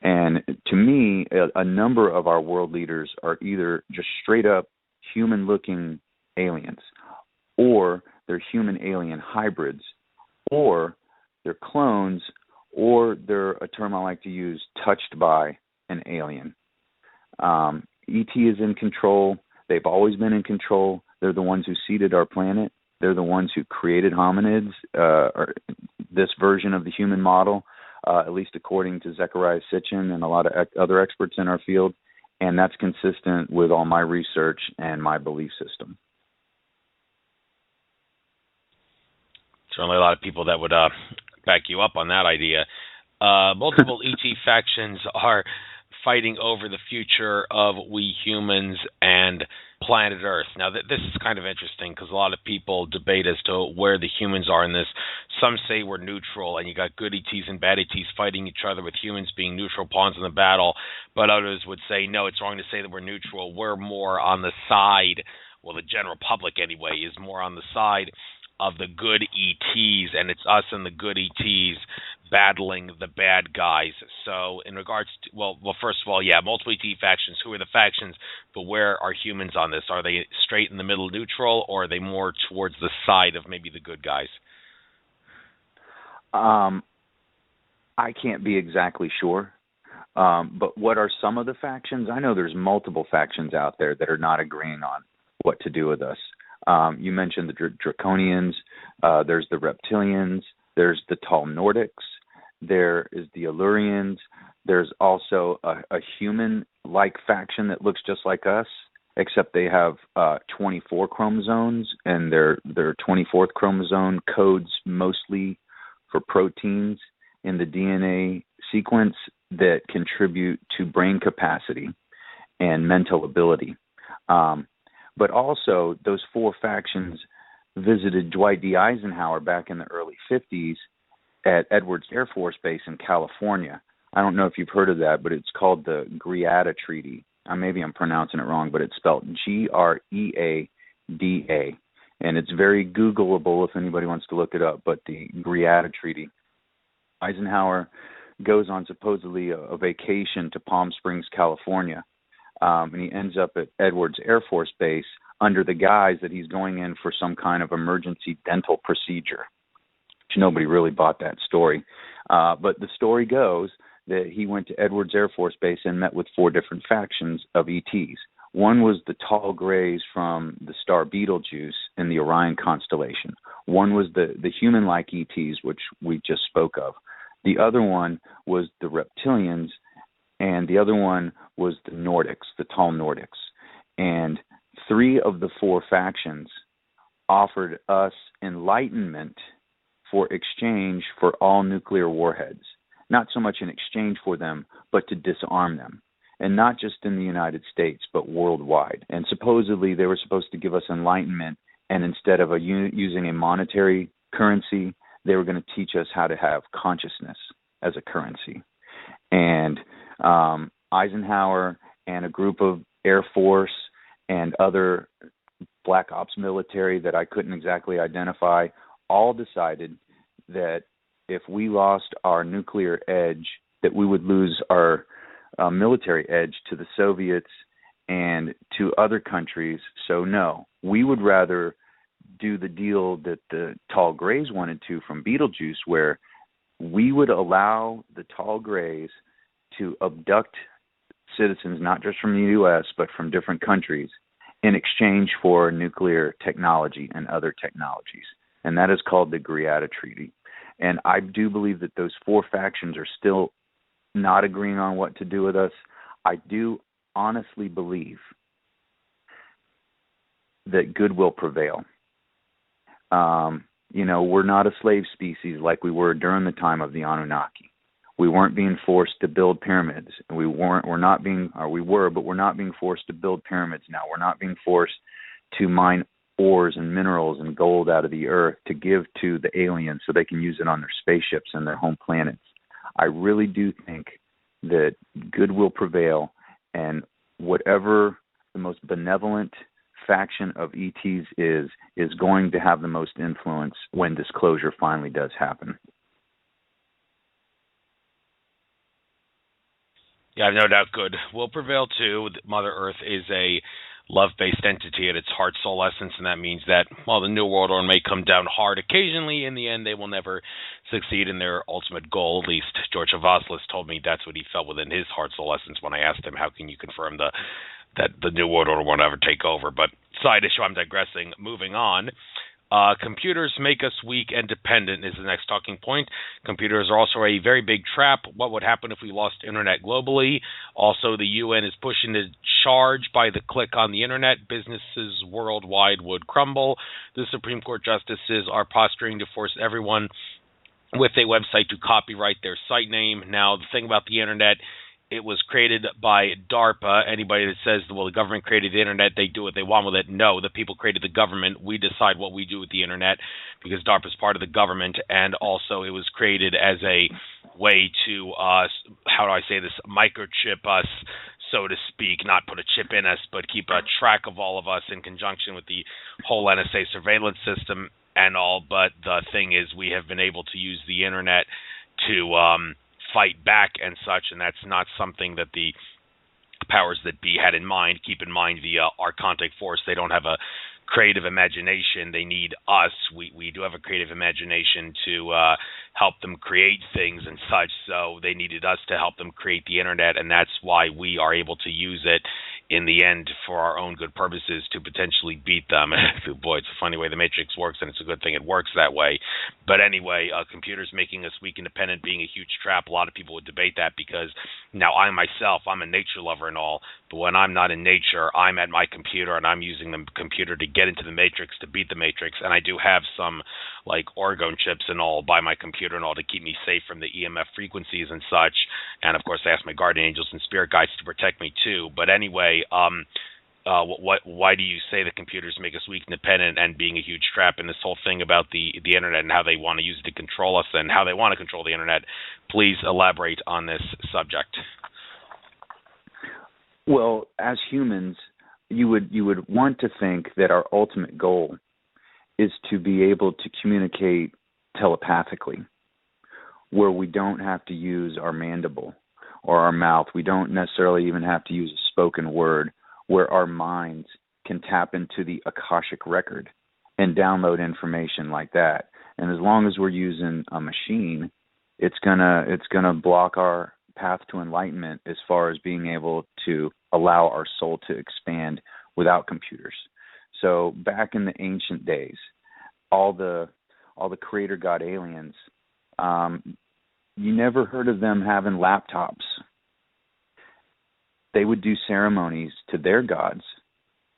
And to me, a number of our world leaders are either just straight up human-looking aliens, or they're human-alien hybrids, or they're clones, or they're a term I like to use, touched by an alien. ET is in control. They've always been in control. They're the ones who seeded our planet. They're the ones who created hominids, or this version of the human model, at least according to Zecharia Sitchin and a lot of other experts in our field. And that's consistent with all my research and my belief system. Certainly a lot of people that would back you up on that idea. Multiple ET factions are fighting over the future of we humans and planet Earth. Now, this is kind of interesting because a lot of people debate as to where the humans are in this. Some say we're neutral, and you got good ETs and bad ETs fighting each other, with humans being neutral pawns in the battle. But others would say, no, it's wrong to say that we're neutral. We're more on the side, well, the general public anyway, is more on the side of the good ETs, and it's us and the good ETs battling the bad guys. So in regards to, well, first of all, yeah, multiple ET factions. Who are the factions? But where are humans on this? Are they straight in the middle neutral, or are they more towards the side of maybe the good guys? I can't be exactly sure. But what are some of the factions? I know there's multiple factions out there that are not agreeing on what to do with us. You mentioned the Draconians. There's the Reptilians. There's the Tall Nordics. There is the Allurians. There's also a human-like faction that looks just like us, except they have 24 chromosomes, and their 24th chromosome codes mostly for proteins in the DNA sequence that contribute to brain capacity and mental ability. But also, those four factions visited Dwight D. Eisenhower back in the early 50s at Edwards Air Force Base in California. I don't know if you've heard of that, but it's called the Greada Treaty. Maybe I'm pronouncing it wrong, but it's spelled Greada. And it's very Googleable if anybody wants to look it up, but the Greada Treaty. Eisenhower goes on supposedly a vacation to Palm Springs, California. And he ends up at Edwards Air Force Base under the guise that he's going in for some kind of emergency dental procedure. Which nobody really bought that story. But the story goes that he went to Edwards Air Force Base and met with four different factions of ETs. One was the tall grays from the star Betelgeuse in the Orion constellation. One was the human-like ETs, which we just spoke of. The other one was the Reptilians, and the other one was the Nordics, the Tall Nordics. And three of the four factions offered us enlightenment for exchange for all nuclear warheads. Not so much in exchange for them, but to disarm them. And not just in the United States, but worldwide. And supposedly they were supposed to give us enlightenment, and instead of using a monetary currency, they were going to teach us how to have consciousness as a currency. And Eisenhower and a group of Air Force and other Black Ops military that I couldn't exactly identify all decided that if we lost our nuclear edge, that we would lose our military edge to the Soviets and to other countries. So no, we would rather do the deal that the Tall Greys wanted to from Beetlejuice, where we would allow the Tall Greys to abduct citizens, not just from the U.S., but from different countries, in exchange for nuclear technology and other technologies. And that is called the Greada Treaty. And I do believe that those four factions are still not agreeing on what to do with us. I do honestly believe that good will prevail. We're not a slave species like we were during the time of the Anunnaki. We weren't being forced to build pyramids. We were, but we're not being forced to build pyramids now. We're not being forced to mine ores and minerals and gold out of the earth to give to the aliens so they can use it on their spaceships and their home planets. I really do think that good will prevail, and whatever the most benevolent faction of ETs is going to have the most influence when disclosure finally does happen. Yeah, no doubt good will prevail too. Mother Earth is a love-based entity at its heart, soul essence, and that means that while the New World Order may come down hard occasionally, in the end they will never succeed in their ultimate goal. At least George Avasalis told me that's what he felt within his heart, soul essence when I asked him, how can you confirm that the New World Order won't ever take over? But side issue, I'm digressing. Moving on. Computers make us weak and dependent is the next talking point. Computers are also a very big trap. What would happen if we lost internet globally? Also, the UN is pushing to charge by the click on the internet. Businesses worldwide would crumble. The Supreme Court justices are posturing to force everyone with a website to copyright their site name. Now, the thing about the internet, it was created by DARPA. Anybody that says, well, the government created the internet, they do what they want with it. No, the people created the government. We decide what we do with the internet because DARPA is part of the government. And also it was created as a way to, how do I say this, microchip us, so to speak, not put a chip in us, but keep a track of all of us in conjunction with the whole NSA surveillance system and all. But the thing is, we have been able to use the internet to fight back and such, and that's not something that the powers that be had in mind. Keep in mind the Archontic Force, they don't have a creative imagination. They need us. We do have a creative imagination to help them create things and such, so they needed us to help them create the internet, and that's why we are able to use it in the end for our own good purposes to potentially beat them. Boy, it's a funny way the Matrix works, and it's a good thing it works that way. But anyway, computers making us weak and dependent being a huge trap. A lot of people would debate that because now I myself, I'm a nature lover and all, but when I'm not in nature, I'm at my computer and I'm using the computer to get into the Matrix, to beat the Matrix, and I do have some like orgone chips and all by my computer and all to keep me safe from the EMF frequencies and such. And of course, I ask my guardian angels and spirit guides to protect me too. But anyway, why do you say that computers make us weak and dependent and being a huge trap in this whole thing about the internet and how they want to use it to control us and how they want to control the internet? Please elaborate on this subject. Well, as humans, you would want to think that our ultimate goal is to be able to communicate telepathically, where we don't have to use our mandible or our mouth. We don't necessarily even have to use a spoken word, where our minds can tap into the Akashic record and download information like that. And as long as we're using a machine, it's gonna block our path to enlightenment as far as being able to allow our soul to expand without computers. So back in the ancient days, all the creator god aliens, you never heard of them having laptops. They would do ceremonies to their gods,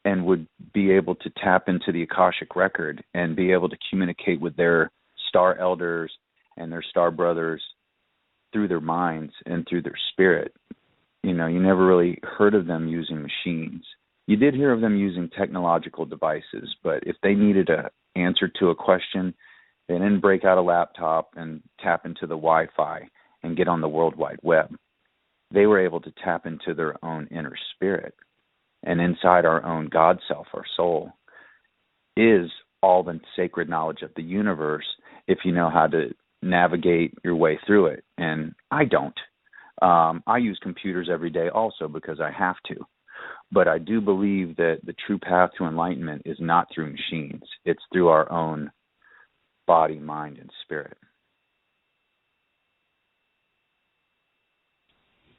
and would be able to tap into the Akashic record and be able to communicate with their star elders and their star brothers through their minds and through their spirit. You know, you never really heard of them using machines. You did hear of them using technological devices, but if they needed an answer to a question, they didn't break out a laptop and tap into the Wi-Fi and get on the World Wide Web. They were able to tap into their own inner spirit. And inside our own God self, our soul, is all the sacred knowledge of the universe if you know how to navigate your way through it. And I don't. I use computers every day also because I have to. But I do believe that the true path to enlightenment is not through machines. It's through our own body, mind, and spirit.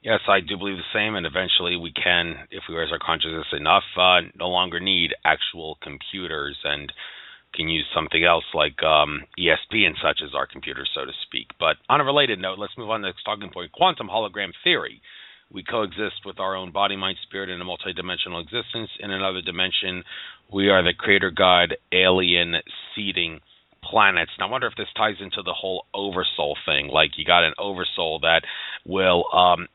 Yes, I do believe the same, and eventually we can, if we raise our consciousness enough, no longer need actual computers and can use something else like ESP and such as our computers, so to speak. But on a related note, let's move on to the next talking point, quantum hologram theory. We coexist with our own body, mind, spirit in a multidimensional existence. In another dimension, we are the creator God, alien, seeding planets. Now, I wonder if this ties into the whole oversoul thing. Like, you got an oversoul that will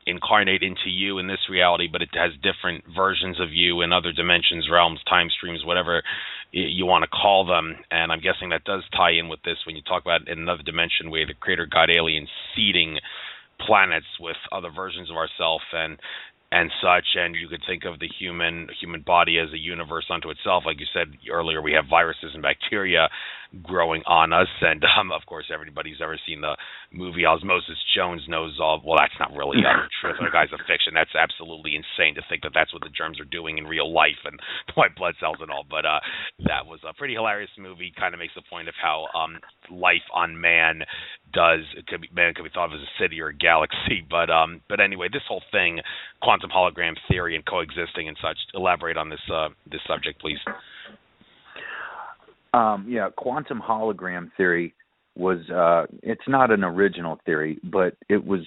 incarnate into you in this reality, but it has different versions of you in other dimensions, realms, time streams, whatever you want to call them. And I'm guessing that does tie in with this when you talk about in another dimension where the creator God alien seeding planets with other versions of ourselves and such, and you could think of the human body as a universe unto itself. Like you said earlier, we have viruses and bacteria growing on us, and of course, everybody who's ever seen the movie Osmosis Jones knows all. Well, that's not really truth. That guy's a fiction. That's absolutely insane to think that that's what the germs are doing in real life and white blood cells and all. But that was a pretty hilarious movie. Kind of makes the point of how life on man could be thought of as a city or a galaxy. But anyway, this whole thing, quantum hologram theory and coexisting and such. Elaborate on this subject, please. Quantum hologram theory was, it's not an original theory, but it was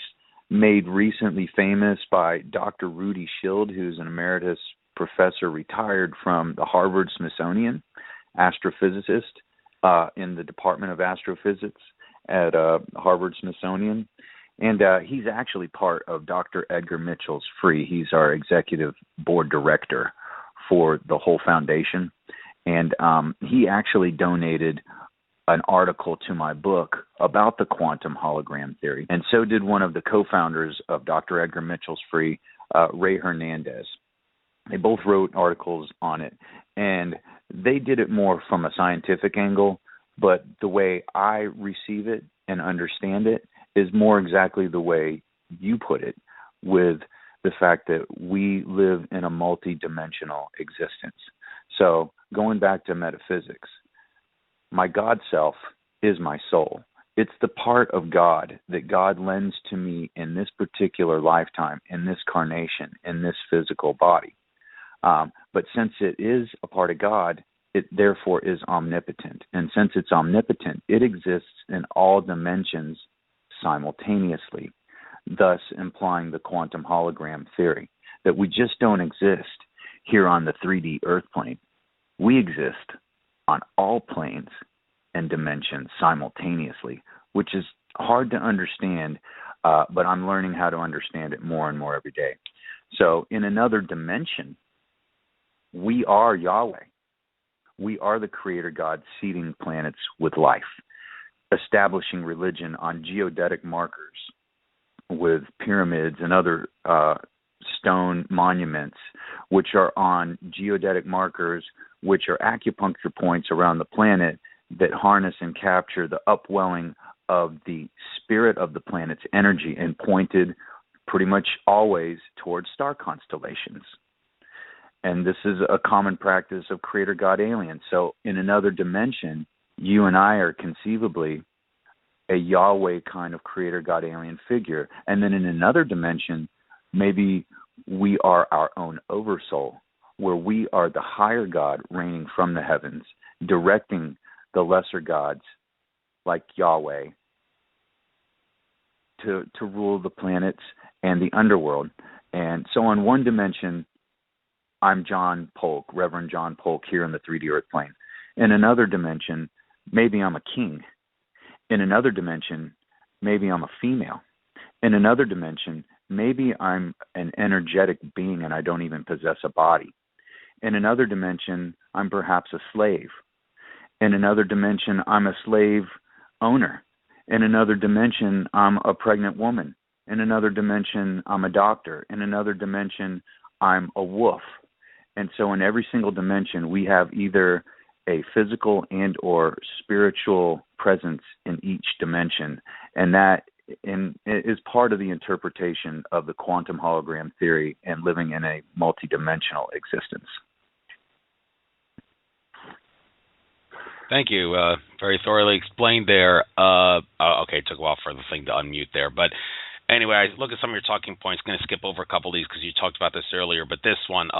made recently famous by Dr. Rudy Schild, who's an emeritus professor retired from the Harvard Smithsonian, astrophysicist in the Department of Astrophysics at Harvard Smithsonian. And he's actually part of Dr. Edgar Mitchell's FREE. He's our executive board director for the whole foundation. And he actually donated an article to my book about the quantum hologram theory. And so did one of the co-founders of Dr. Edgar Mitchell's FREE, Ray Hernandez. They both wrote articles on it. And they did it more from a scientific angle, but the way I receive it and understand it is more exactly the way you put it, with the fact that we live in a multi-dimensional existence. So going back to metaphysics, my God self is my soul. It's the part of God that God lends to me in this particular lifetime, in this carnation, in this physical body. But since it is a part of God, it therefore is omnipotent. And since it's omnipotent, it exists in all dimensions simultaneously, thus implying the quantum hologram theory, that we just don't exist here on the 3D earth plane. We exist on all planes and dimensions simultaneously, which is hard to understand, but I'm learning how to understand it more and more every day. So in another dimension, we are Yahweh. We are the creator God seeding planets with life, establishing religion on geodetic markers with pyramids and other stone monuments, which are on geodetic markers, which are acupuncture points around the planet that harness and capture the upwelling of the spirit of the planet's energy and pointed pretty much always towards star constellations. And this is a common practice of creator God aliens. So in another dimension, you and I are conceivably a Yahweh kind of creator God alien figure. And then in another dimension, maybe we are our own oversoul, where we are the higher God reigning from the heavens, directing the lesser gods like Yahweh to rule the planets and the underworld. And so in one dimension, I'm John Polk, Reverend John Polk, here in the 3D Earth plane. In another dimension, maybe I'm a king. In another dimension, maybe I'm a female. In another dimension, maybe I'm an energetic being and I don't even possess a body. In another dimension, I'm perhaps a slave. In another dimension, I'm a slave owner. In another dimension, I'm a pregnant woman. In another dimension, I'm a doctor. In another dimension, I'm a wolf. And so in every single dimension, we have either a physical and or spiritual presence in each dimension. And that is part of the interpretation of the quantum hologram theory and living in a multidimensional existence. Thank you. Very thoroughly explained there. Okay, it took a while for the thing to unmute there. But anyway, I look at some of your talking points. Going to skip over a couple of these because you talked about this earlier. But this one,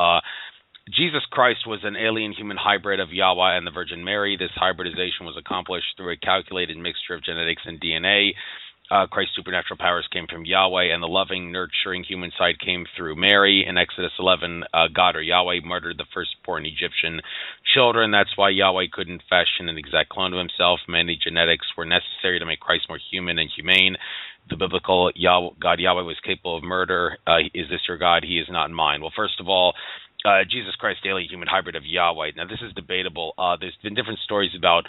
Jesus Christ was an alien-human hybrid of Yahweh and the Virgin Mary. This hybridization was accomplished through a calculated mixture of genetics and DNA. Christ's supernatural powers came from Yahweh, and the loving, nurturing human side came through Mary. In Exodus 11, God or Yahweh murdered the firstborn Egyptian children. That's why Yahweh couldn't fashion an exact clone of himself. Many genetics were necessary to make Christ more human and humane. The biblical God Yahweh was capable of murder. Is this your God? He is not mine. Well, first of all, Jesus Christ, alien human hybrid of Yahweh. Now, this is debatable. There's been different stories about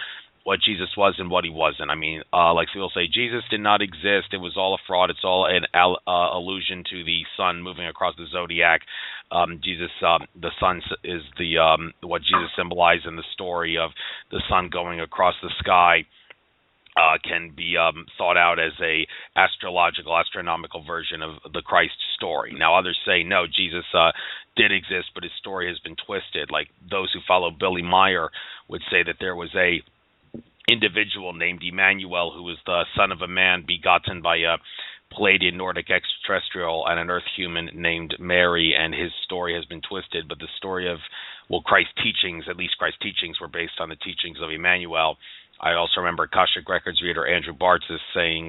what Jesus was and what he wasn't. I mean, like people say, Jesus did not exist. It was all a fraud. It's all an allusion to the sun moving across the zodiac. Jesus, the sun is the what Jesus symbolized in the story of the sun going across the sky. Can be thought out as a astronomical version of the Christ story. Now, others say, no, Jesus did exist, but his story has been twisted. Like those who follow Billy Meyer would say that there was a individual named Emmanuel who was the son of a man begotten by a Palladian Nordic extraterrestrial and an earth human named Mary, and his story has been twisted. But the story of, Christ's teachings, at least Christ's teachings, were based on the teachings of Emmanuel. I also remember Akashic Records reader Andrew Bartz saying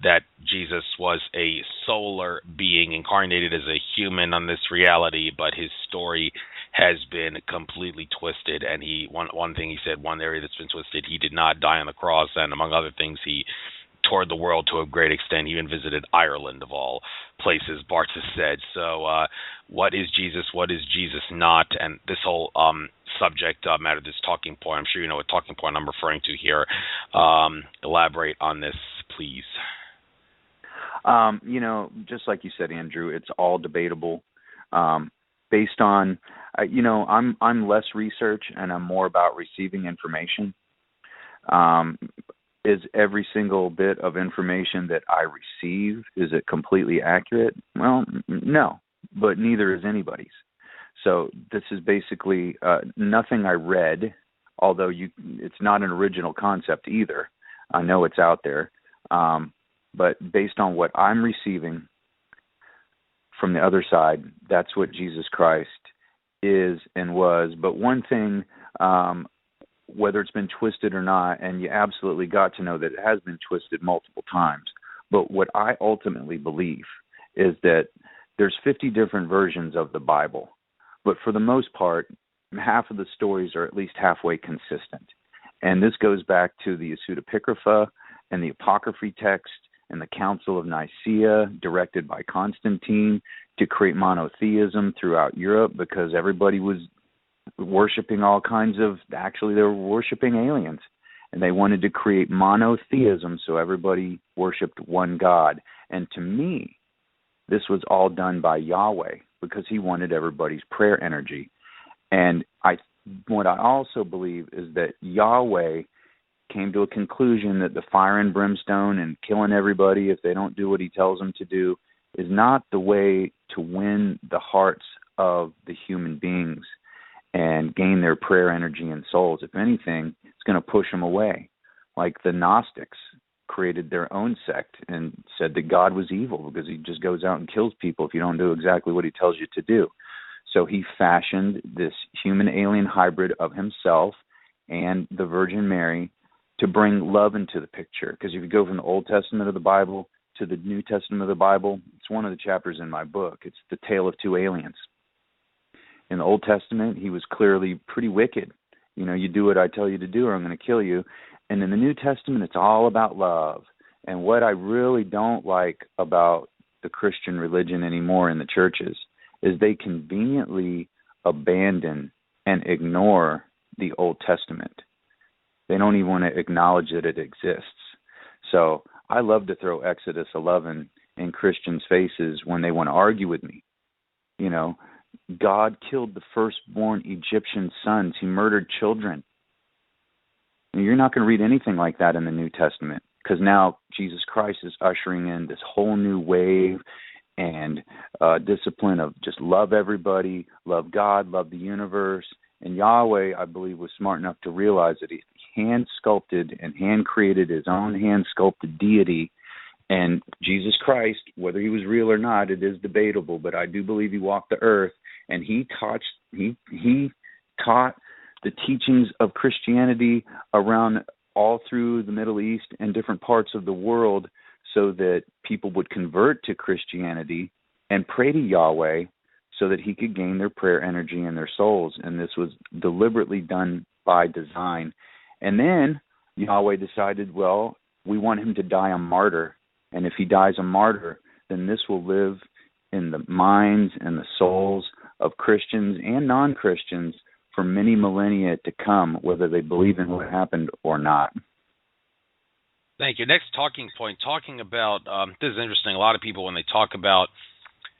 that Jesus was a solar being incarnated as a human on this reality, but his story has been completely twisted. And one thing he said, one area that's been twisted, he did not die on the cross, and among other things, he toured the world to a great extent. He even visited Ireland, of all places, Bartz has said. So what is Jesus? What is Jesus not? And this whole subject matter, this talking point, I'm sure you know what talking point I'm referring to here. Elaborate on this, please. Just like you said, Andrew, it's all debatable. Based on, I'm less research and I'm more about receiving information. Is every single bit of information that I receive, is it completely accurate? Well, no, but neither is anybody's. So this is basically nothing I read, although it's not an original concept either. I know it's out there. But based on what I'm receiving from the other side, that's what Jesus Christ is and was. But one thing, whether it's been twisted or not, and you absolutely got to know that it has been twisted multiple times, but what I ultimately believe is that there's 50 different versions of the Bible. But for the most part, half of the stories are at least halfway consistent. And this goes back to the Pseudepigrapha and the Apocryphy text and the Council of Nicaea, directed by Constantine, to create monotheism throughout Europe because everybody was worshiping all kinds of, actually they were worshiping aliens. And they wanted to create monotheism so everybody worshiped one God. And to me, this was all done by Yahweh because he wanted everybody's prayer energy. And what I also believe is that Yahweh came to a conclusion that the fire and brimstone and killing everybody if they don't do what he tells them to do is not the way to win the hearts of the human beings and gain their prayer energy and souls. If anything, it's going to push them away. Like the Gnostics created their own sect and said that God was evil because he just goes out and kills people if you don't do exactly what he tells you to do. So he fashioned this human-alien hybrid of himself and the Virgin Mary to bring love into the picture. Because if you go from the Old Testament of the Bible to the New Testament of the Bible, it's one of the chapters in my book. It's the tale of two aliens. In the Old Testament, he was clearly pretty wicked. You do what I tell you to do or I'm going to kill you. And in the New Testament, it's all about love. And what I really don't like about the Christian religion anymore in the churches is they conveniently abandon and ignore the Old Testament. They don't even want to acknowledge that it exists. So I love to throw Exodus 11 in Christians' faces when they want to argue with me. God killed the firstborn Egyptian sons. He murdered children. You're not going to read anything like that in the New Testament, because now Jesus Christ is ushering in this whole new wave and discipline of just love everybody, love God, love the universe. And Yahweh, I believe, was smart enough to realize that he hand-sculpted and hand-created his own hand-sculpted deity. And Jesus Christ, whether he was real or not, it is debatable, but I do believe he walked the earth, and he taught the teachings of Christianity around all through the Middle East and different parts of the world so that people would convert to Christianity and pray to Yahweh so that he could gain their prayer energy in their souls. And this was deliberately done by design. And then Yahweh decided, well, we want him to die a martyr. And if he dies a martyr, then this will live in the minds and the souls of Christians and non-Christians for many millennia to come, whether they believe in what happened or not. Thank you. Next talking point, talking about, this is interesting, a lot of people when they talk about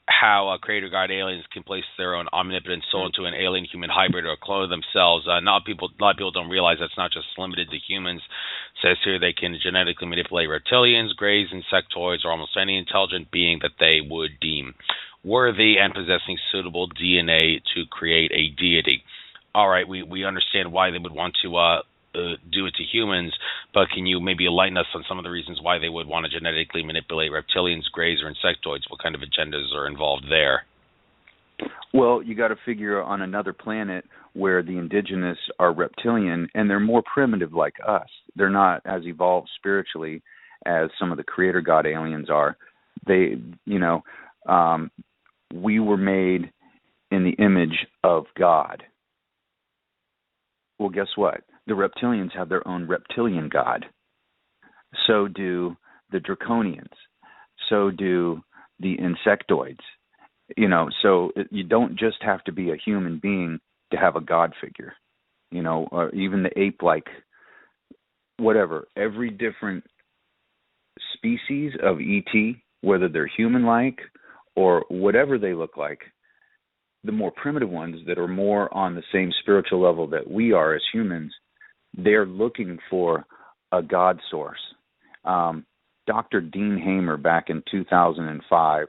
how creator God aliens can place their own omnipotent soul into an alien human hybrid or clone themselves. A lot of people don't realize that's not just limited to humans. It says here they can genetically manipulate reptilians, greys, insectoids, or almost any intelligent being that they would deem worthy and possessing suitable DNA to create a deity. All right, we understand why they would want to do it to humans, but can you maybe enlighten us on some of the reasons why they would want to genetically manipulate reptilians, greys, or insectoids? What kind of agendas are involved there? Well, you got to figure on another planet where the indigenous are reptilian and they're more primitive like us. They're not as evolved spiritually as some of the creator God aliens are. They, we were made in the image of God. Well, guess what? The reptilians have their own reptilian god. So do the draconians. So do the insectoids. So you don't just have to be a human being to have a god figure, or even the ape-like, whatever. Every different species of ET, whether they're human-like or whatever they look like, the more primitive ones that are more on the same spiritual level that we are as humans, they're looking for a God source. Dr. Dean Hamer, back in 2005,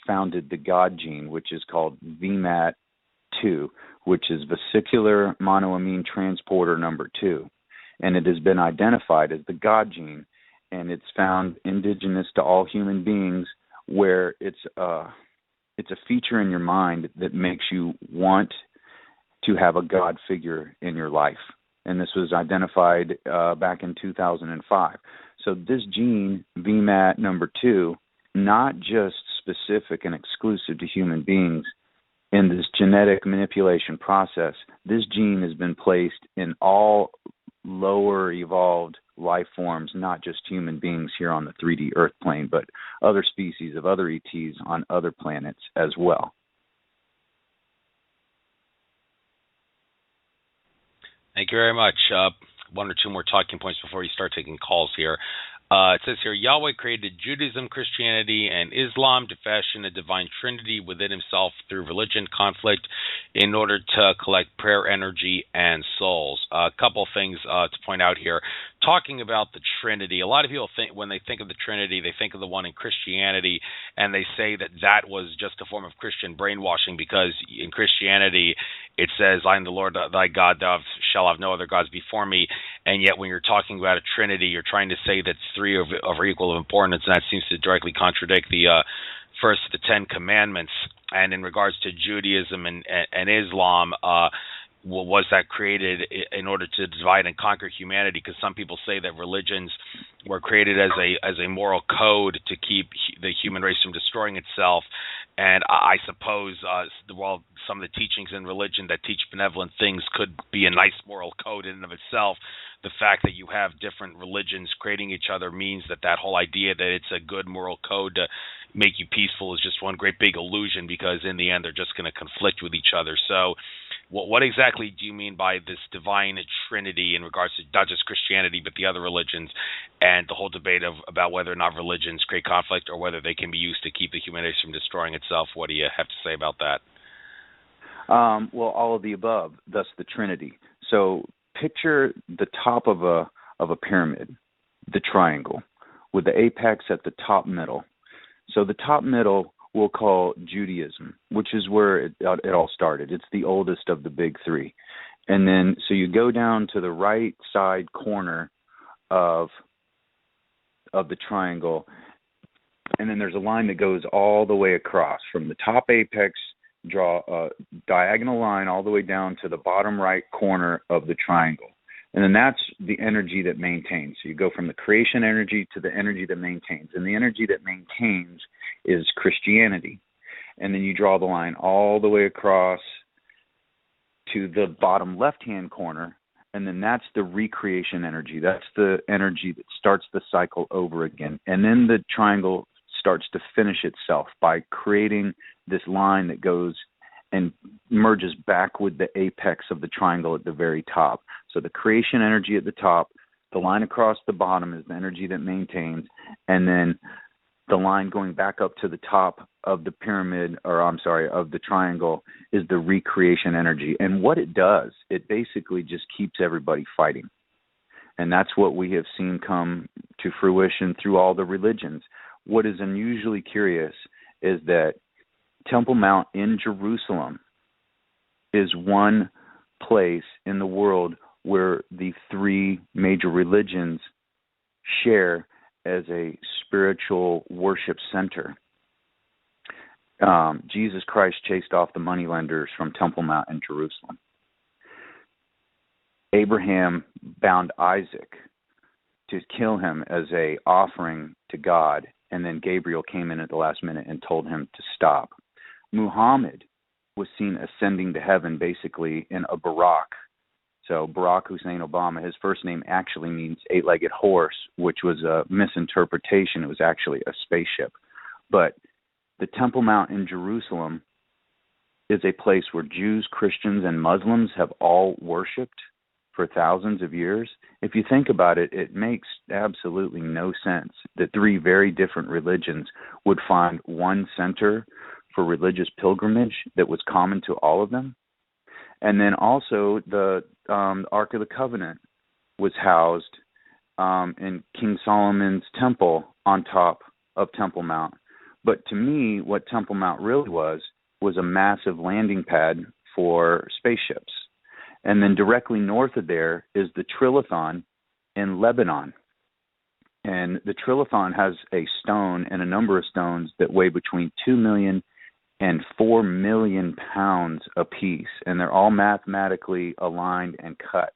founded the God gene, which is called VMAT2, which is vesicular monoamine transporter number 2. And it has been identified as the God gene, and it's found indigenous to all human beings, where it's a feature in your mind that makes you want to have a God figure in your life. And this was identified back in 2005. So this gene, VMAT number 2, not just specific and exclusive to human beings, in this genetic manipulation process, this gene has been placed in all lower evolved life forms, not just human beings here on the 3D Earth plane, but other species of other ETs on other planets as well. Thank you very much. One or two more talking points before you start taking calls here. It says here, Yahweh created Judaism, Christianity, and Islam to fashion a divine trinity within himself through religion conflict in order to collect prayer energy and souls. A couple things to point out here. Talking about the Trinity, a lot of people think when they think of the Trinity, they think of the one in Christianity, and they say that that was just a form of Christian brainwashing, because in Christianity it says, I am the Lord thy God, thou shalt have no other gods before me. And yet when you're talking about a Trinity, you're trying to say that three of equal importance, and that seems to directly contradict the first of the 10 commandments. And in regards to Judaism and Islam, was that created in order to divide and conquer humanity? Because some people say that religions were created as a moral code to keep the human race from destroying itself. And I suppose, some of the teachings in religion that teach benevolent things could be a nice moral code in and of itself, the fact that you have different religions creating each other means that whole idea that it's a good moral code to make you peaceful is just one great big illusion, because in the end they're just going to conflict with each other. So what exactly do you mean by this divine trinity in regards to not just Christianity but the other religions, and the whole debate about whether or not religions create conflict or whether they can be used to keep the human race from destroying itself? What do you have to say about that? Well, all of the above, thus the Trinity. So picture the top of a pyramid, the triangle, with the apex at the top middle. So the top middle we'll call Judaism, which is where it all started. It's the oldest of the big three. And then, so you go down to the right side corner of the triangle, and then there's a line that goes all the way across. From the top apex, draw a diagonal line all the way down to the bottom right corner of the triangle. And then that's the energy that maintains. So you go from the creation energy to the energy that maintains. And the energy that maintains is Christianity. And then you draw the line all the way across to the bottom left-hand corner. And then that's the recreation energy. That's the energy that starts the cycle over again. And then the triangle starts to finish itself by creating this line that goes and merges back with the apex of the triangle at the very top. So the creation energy at the top, the line across the bottom is the energy that maintains, and then the line going back up to the top of the pyramid, of the triangle, is the recreation energy. And what it does, it basically just keeps everybody fighting. And that's what we have seen come to fruition through all the religions. What is unusually curious is that Temple Mount in Jerusalem is one place in the world where the three major religions share as a spiritual worship center. Jesus Christ chased off the moneylenders from Temple Mount in Jerusalem. Abraham bound Isaac to kill him as a offering to God, and then Gabriel came in at the last minute and told him to stop. Muhammad was seen ascending to heaven basically in a Barak. So Barack Hussein Obama, his first name actually means eight-legged horse, which was a misinterpretation. It was actually a spaceship. But the Temple Mount in Jerusalem is a place where Jews, Christians, and Muslims have all worshipped for thousands of years. If you think about it, it makes absolutely no sense that three very different religions would find one center for religious pilgrimage that was common to all of them. And then also the Ark of the Covenant was housed in King Solomon's temple on top of Temple Mount. But to me, what Temple Mount really was a massive landing pad for spaceships. And then directly north of there is the Trilithon in Lebanon. And the Trilithon has a stone and a number of stones that weigh between 2 million and 4 million pounds apiece, and they're all mathematically aligned and cut.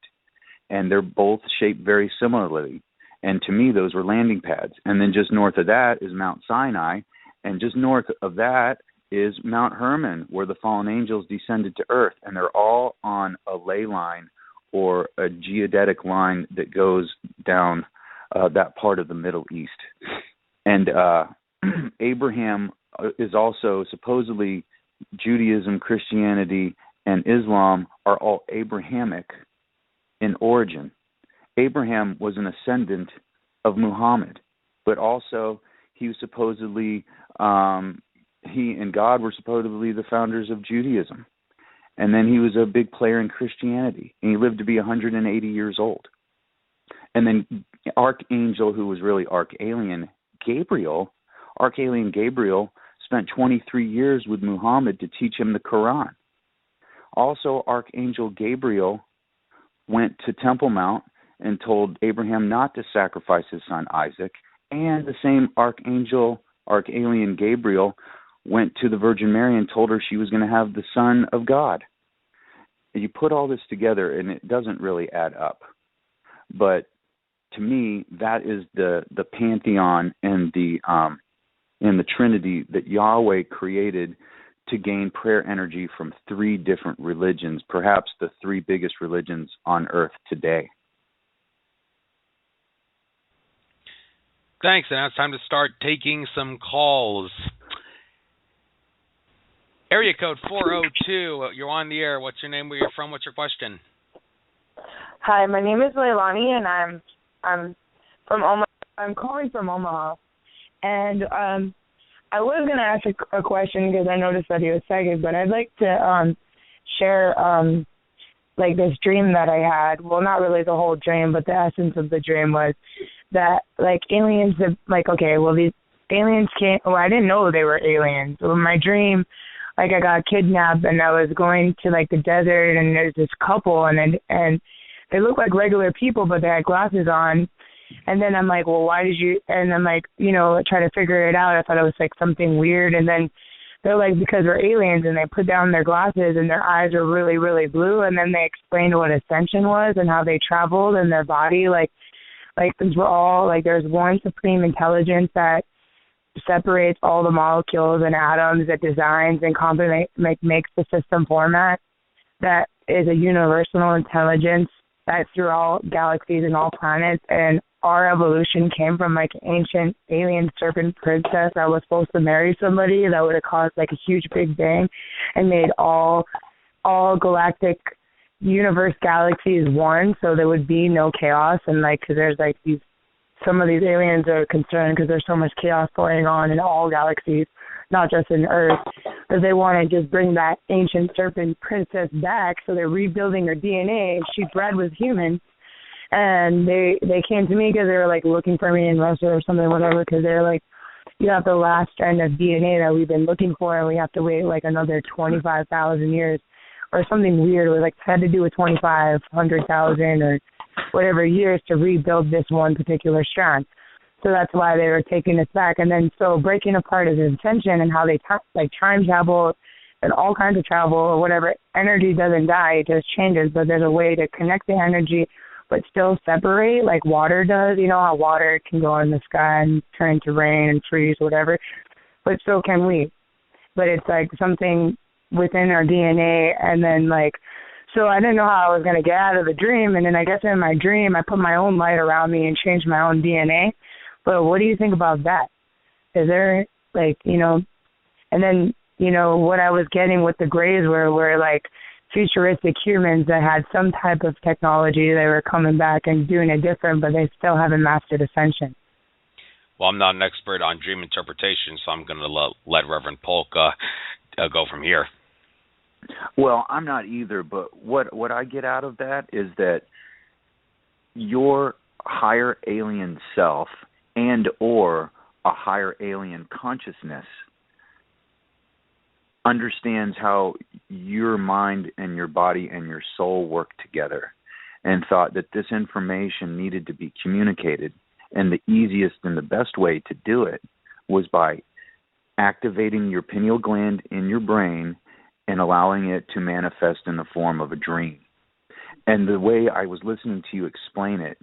And they're both shaped very similarly. And to me, those were landing pads. And then just north of that is Mount Sinai, and just north of that is Mount Hermon, where the fallen angels descended to earth. And they're all on a ley line or a geodetic line that goes down that part of the Middle East. And Abraham is also supposedly Judaism, Christianity, and Islam are all Abrahamic in origin. Abraham was an ascendant of Muhammad, but also he was supposedly, he and God were supposedly the founders of Judaism. And then he was a big player in Christianity, and he lived to be 180 years old. And then Archangel, who was really Archangel Gabriel spent 23 years with Muhammad to teach him the Quran. Also, Archangel Gabriel went to Temple Mount and told Abraham not to sacrifice his son Isaac. And the same Archangel Gabriel went to the Virgin Mary and told her she was going to have the Son of God. And you put all this together, and it doesn't really add up. But to me, that is the pantheon and the Trinity that Yahweh created to gain prayer energy from 3 different religions, perhaps the 3 biggest religions on earth today. Thanks, and now it's time to start taking some calls. Area code 402, you're on the air. What's your name, where you're from, what's your question? Hi, my name is Leilani, and I'm from Omaha. I'm calling from Omaha, and I was going to ask a question because I noticed that he was psychic, but I'd like to share like this dream that I had. Well, not really the whole dream, but the essence of the dream was that like aliens, like, okay, well, these aliens came. Well, I didn't know they were aliens. So in my dream, like I got kidnapped and I was going to like the desert, and there's this couple, and they look like regular people, but they had glasses on. And then I'm like, well, why did you? And I'm like, you know, try to figure it out. I thought it was like something weird. And then they're like, because we're aliens, and they put down their glasses and their eyes are really, really blue. And then they explained what ascension was and how they traveled in their body. Like these were all like, there's one supreme intelligence that separates all the molecules and atoms, that designs and makes the system format, that is a universal intelligence that's through all galaxies and all planets. And our evolution came from like ancient alien serpent princess that was supposed to marry somebody that would have caused like a huge big bang and made all galactic universe galaxies one, so there would be no chaos. And like, because there's like some of these aliens are concerned because there's so much chaos going on in all galaxies, not just in Earth, that they want to just bring that ancient serpent princess back. So they're rebuilding her DNA. She bred with humans, and they came to me because they were like looking for me in Russia or something, whatever. Because they're like, you have the last strand of DNA that we've been looking for, and we have to wait like another 25,000 years or something weird. It was like had to do with 2,500,000 or whatever years to rebuild this one particular strand. So that's why they were taking us back. And then so breaking apart his intention and how they like time travel and all kinds of travel or whatever. Energy doesn't die, it just changes, but there's a way to connect the energy but still separate like water does. You know how water can go in the sky and turn to rain and freeze, whatever, but so can we. But it's like something within our DNA. And then like, so I didn't know how I was going to get out of the dream. And then I guess in my dream, I put my own light around me and changed my own DNA. But what do you think about that? Is there like, you know, and then, you know, what I was getting with the Greys were like futuristic humans that had some type of technology. They were coming back and doing it different, but they still haven't mastered ascension. Well, I'm not an expert on dream interpretation, so I'm going to let Reverend Polk go from here. Well, I'm not either, but what I get out of that is that your higher alien self and or a higher alien consciousness understands how your mind and your body and your soul work together, and thought that this information needed to be communicated, and the easiest and the best way to do it was by activating your pineal gland in your brain and allowing it to manifest in the form of a dream. And the way I was listening to you explain it,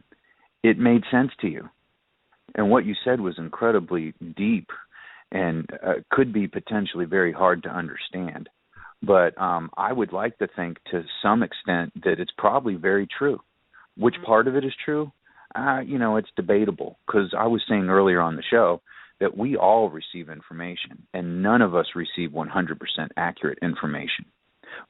it made sense to you. And what you said was incredibly deep and could be potentially very hard to understand. But I would like to think to some extent that it's probably very true. Which part of it is true? You know, it's debatable, because I was saying earlier on the show that we all receive information, and none of us receive 100% accurate information.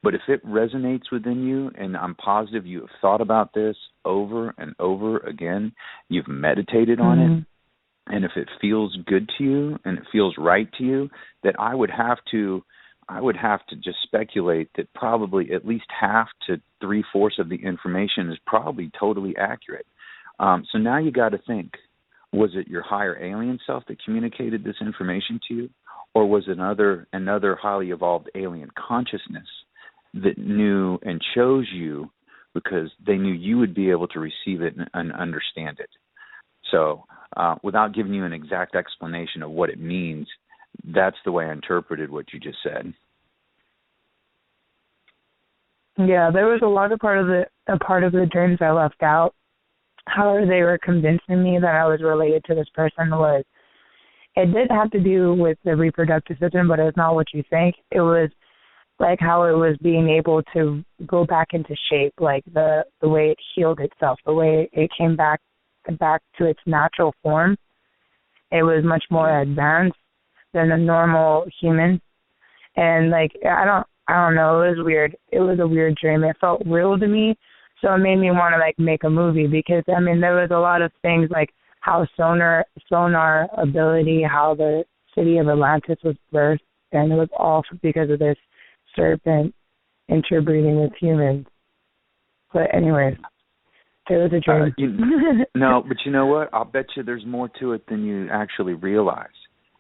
But if it resonates within you, and I'm positive you have thought about this over and over again, you've meditated on it, and if it feels good to you and it feels right to you, that I would have to just speculate that probably at least half to 3/4 of the information is probably totally accurate. So now you got to think, was it your higher alien self that communicated this information to you, or was it another highly evolved alien consciousness that knew and chose you because they knew you would be able to receive it and understand it? So without giving you an exact explanation of what it means, that's the way I interpreted what you just said. Yeah, there was a lot of part of the dreams I left out. How they were convincing me that I was related to this person was it did have to do with the reproductive system, but it's not what you think. It was like how it was being able to go back into shape, like the way it healed itself, the way it came back to its natural form. It was much more advanced than a normal human. And like I don't know, it was weird. It was a weird dream. It felt real to me. So it made me want to like make a movie, because I mean there was a lot of things like how sonar ability, how the city of Atlantis was birthed, and it was all because of this serpent interbreeding with humans. But anyways, it was a dream. No, but you know what? I'll bet you there's more to it than you actually realize.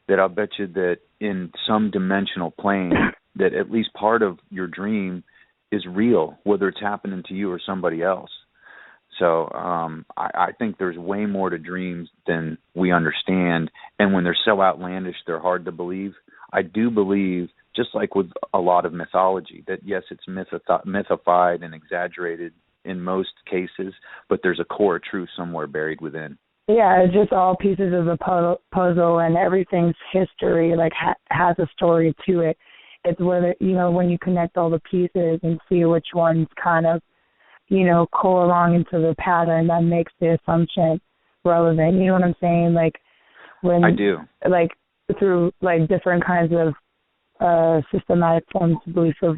That I'll bet you that in some dimensional plane, that at least part of your dream is real, whether it's happening to you or somebody else. So I think there's way more to dreams than we understand. And when they're so outlandish, they're hard to believe. I do believe, just like with a lot of mythology, that yes, it's mythified and exaggerated in most cases, but there's a core truth somewhere buried within. Yeah, it's just all pieces of the puzzle, and everything's history, like has a story to it. It's whether, when you connect all the pieces and see which ones kind of, go along into the pattern that makes the assumption relevant. You know what I'm saying? Like when I do. Like through like different kinds of systematic forms of belief of,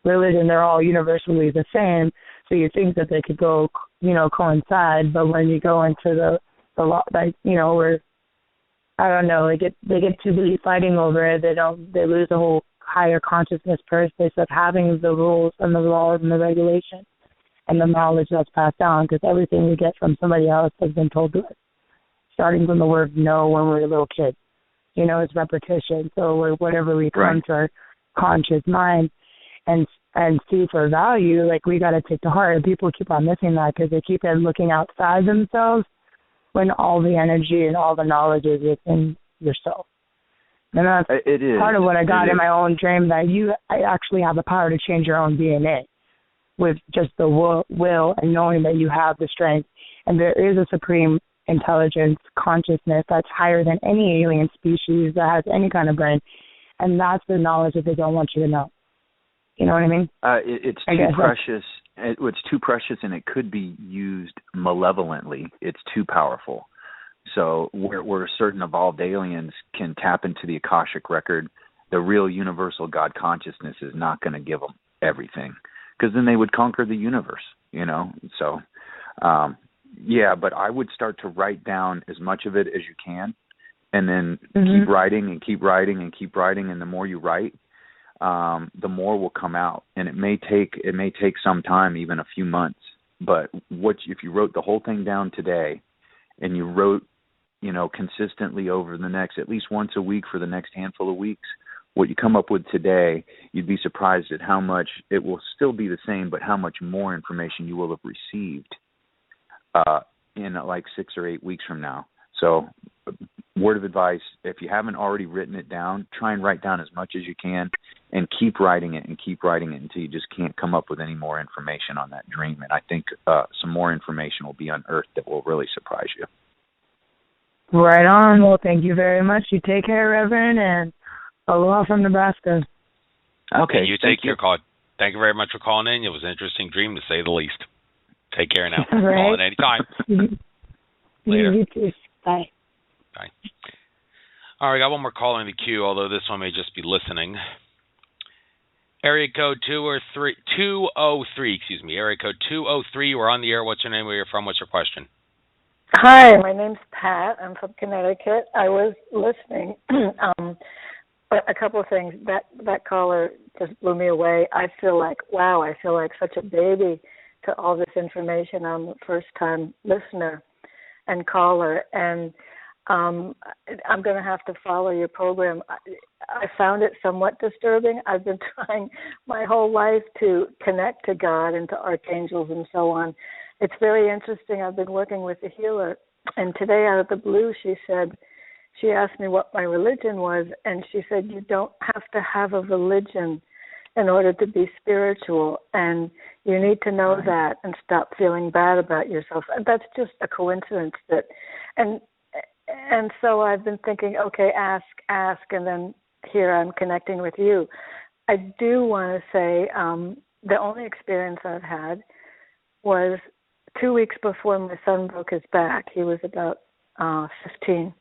religion, they're all universally the same. So you think that they could go, coincide, but when you go into the law, like, where, I don't know, they get too busy fighting over it, they lose the whole higher consciousness purpose of having the rules and the laws and the regulations and the knowledge that's passed down, because everything we get from somebody else has been told to us, starting from the word no when we were little kids. It's repetition. So whatever we come to our conscious mind and see for value, like we got to take to heart. And people keep on missing that because they keep on looking outside themselves when all the energy and all the knowledge is within yourself. And that's part of what I got in my own dream, that I actually have the power to change your own DNA with just the will and knowing that you have the strength. And there is a supreme intelligence, consciousness that's higher than any alien species that has any kind of brain. And that's the knowledge that they don't want you to know. You know what I mean? It's too precious. It's too precious, and it could be used malevolently. It's too powerful. So where certain evolved aliens can tap into the Akashic record, the real universal God consciousness is not going to give them everything, because then they would conquer the universe, So, but I would start to write down as much of it as you can, and then keep writing and keep writing and keep writing, and the more you write, the more will come out. And it may take some time, even a few months. But if you wrote the whole thing down today, and you wrote, consistently over the next, at least once a week for the next handful of weeks, what you come up with today, you'd be surprised at how much it will still be the same, but how much more information you will have received in like 6 or 8 weeks from now. So, word of advice, if you haven't already written it down, try and write down as much as you can and keep writing it until you just can't come up with any more information on that dream. And I think some more information will be unearthed that will really surprise you. Right on. Well, thank you very much. You take care, Reverend, and aloha from Nebraska. Okay. You take your call. Thank you very much for calling in. It was an interesting dream, to say the least. Take care now. Right. Call in anytime. Later. You too. Bye. Bye. All right, got one more call in the queue, although this one may just be listening. Area code 203, area code 203, we're on the air. What's your name, where you're from, what's your question? Hi, my name's Pat. I'm from Connecticut. I was listening. A couple of things. That caller just blew me away. I feel like such a baby to all this information. I'm the first-time listener and caller, and I'm going to have to follow your program. I found it somewhat disturbing. I've been trying my whole life to connect to God and to archangels and so on. It's very interesting. I've been working with a healer, and today out of the blue she asked me what my religion was, and she said, you don't have to have a religion in order to be spiritual, and you need to know that and stop feeling bad about yourself. And that's just a coincidence and And so I've been thinking, okay, ask, and then here I'm connecting with you. I do want to say the only experience I've had was 2 weeks before my son broke his back. He was about 15.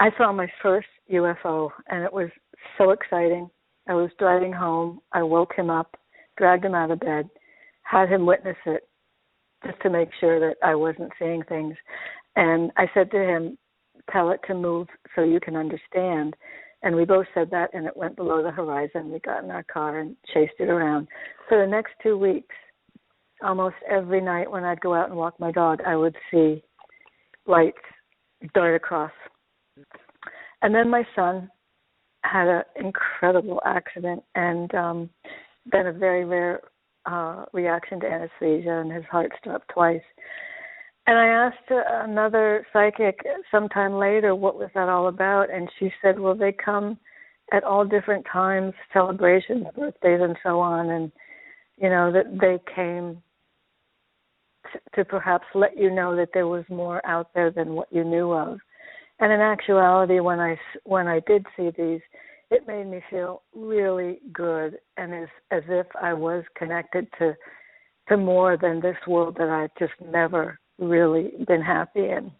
I saw my first UFO, and it was so exciting. I was driving home. I woke him up, dragged him out of bed, had him witness it, just to make sure that I wasn't seeing things. And I said to him, tell it to move so you can understand. And we both said that, and it went below the horizon. We got in our car and chased it around. For the next 2 weeks, almost every night when I'd go out and walk my dog, I would see lights dart across. And then my son had an incredible accident and then a very rare reaction to anesthesia, and his heart stopped twice. And I asked another psychic sometime later what was that all about, and she said, well, they come at all different times, celebrations, birthdays, and so on, and, you know, that they came to perhaps let you know that there was more out there than what you knew of. And in actuality, when I did see these, it made me feel really good, and as if I was connected to more than this world that I've just never really been happy in.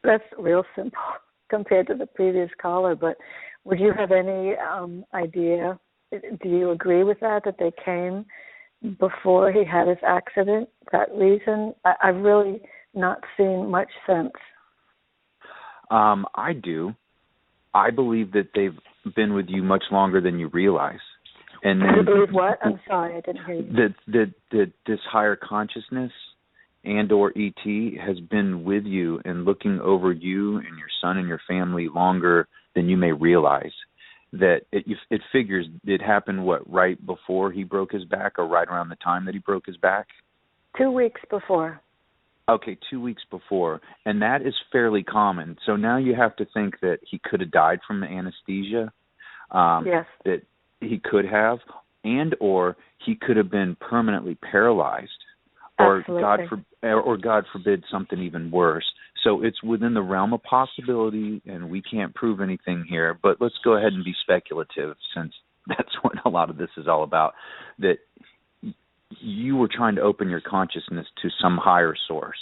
That's real simple compared to the previous caller, but would you have any idea, do you agree with that they came before he had his accident, that reason? I've really not seen much sense. I do. I believe that they've been with you much longer than you realize. And then, you believe what? I'm sorry, I didn't hear you. That this higher consciousness and or ET has been with you and looking over you and your son and your family longer than you may realize. That it figures it happened, right before he broke his back or right around the time that he broke his back? 2 weeks before. Okay, 2 weeks before. And that is fairly common. So now you have to think that he could have died from the anesthesia. Yes. That he could have, and or he could have been permanently paralyzed. Or God forbid something even worse. So it's within the realm of possibility, and we can't prove anything here. But let's go ahead and be speculative, since that's what a lot of this is all about. That you were trying to open your consciousness to some higher source,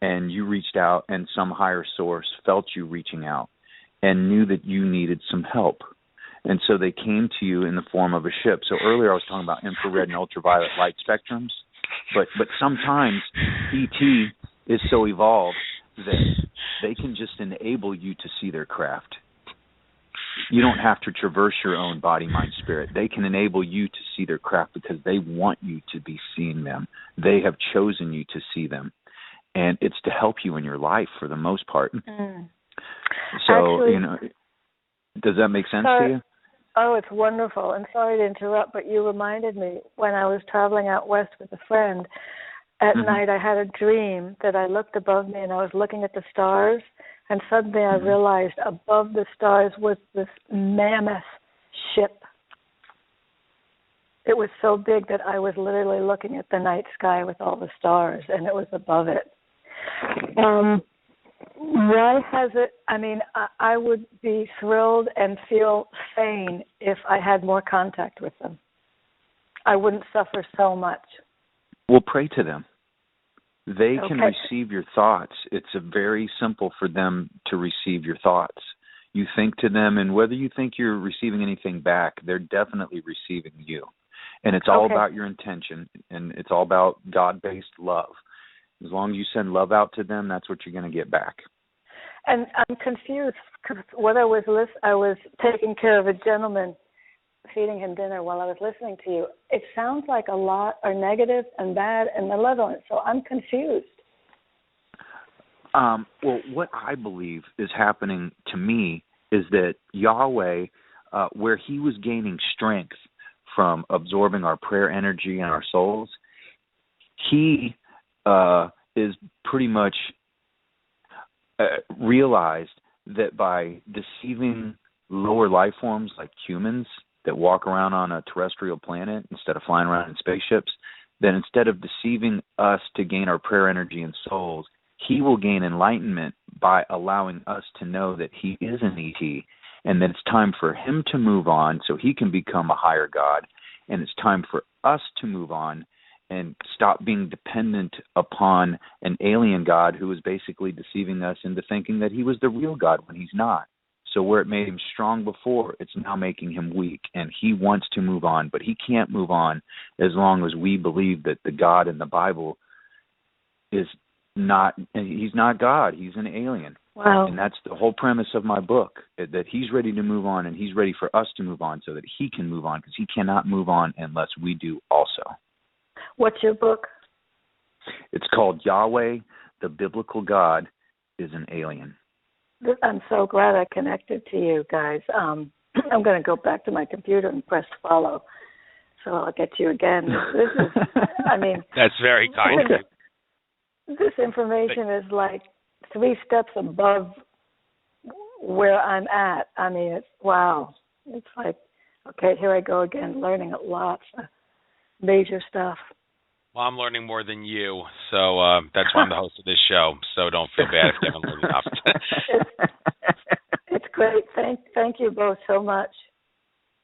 and you reached out, and some higher source felt you reaching out and knew that you needed some help. And so they came to you in the form of a ship. So earlier I was talking about infrared and ultraviolet light spectrums. But sometimes ET is so evolved that they can just enable you to see their craft. You don't have to traverse your own body, mind, spirit. They can enable you to see their craft because they want you to be seeing them. They have chosen you to see them. And it's to help you in your life for the most part. Mm. So, Actually, does that make sense to you? Oh, it's wonderful. And sorry to interrupt, but you reminded me when I was traveling out west with a friend, at night I had a dream that I looked above me and I was looking at the stars, and suddenly I realized above the stars was this mammoth ship. It was so big that I was literally looking at the night sky with all the stars, and it was above it. Why has it, I would be thrilled and feel sane if I had more contact with them. I wouldn't suffer so much. Well, pray to them. They can receive your thoughts. It's very simple for them to receive your thoughts. You think to them, and whether you think you're receiving anything back, they're definitely receiving you. And it's all about your intention, and it's all about God-based love. As long as you send love out to them, that's what you're going to get back. And I'm confused because what I was taking care of a gentleman, feeding him dinner while I was listening to you. It sounds like a lot are negative and bad and malevolent, so I'm confused. Well, what I believe is happening to me is that Yahweh, where he was gaining strength from absorbing our prayer energy and our souls, he is pretty much realized that by deceiving lower life forms like humans that walk around on a terrestrial planet instead of flying around in spaceships, then instead of deceiving us to gain our prayer energy and souls, he will gain enlightenment by allowing us to know that he is an ET and that it's time for him to move on so he can become a higher God. And it's time for us to move on and stop being dependent upon an alien God who is basically deceiving us into thinking that he was the real God when he's not. So where it made him strong before, it's now making him weak, and he wants to move on, but he can't move on as long as we believe that the God in the Bible is not, he's not God, he's an alien. Wow. And that's the whole premise of my book, that he's ready to move on, and he's ready for us to move on so that he can move on, because he cannot move on unless we do also. What's your book? It's called Yahweh, the Biblical God is an Alien. I'm so glad I connected to you guys. I'm going to go back to my computer and press follow, so I'll get you again. This is, I mean, that's very kind of you. This information is like 3 steps above where I'm at. I mean, it's wow. It's like, okay, here I go again, learning lots of major stuff. Well, I'm learning more than you, so that's why I'm the host of this show. So don't feel bad if you haven't learned enough. It's great. Thank you both so much.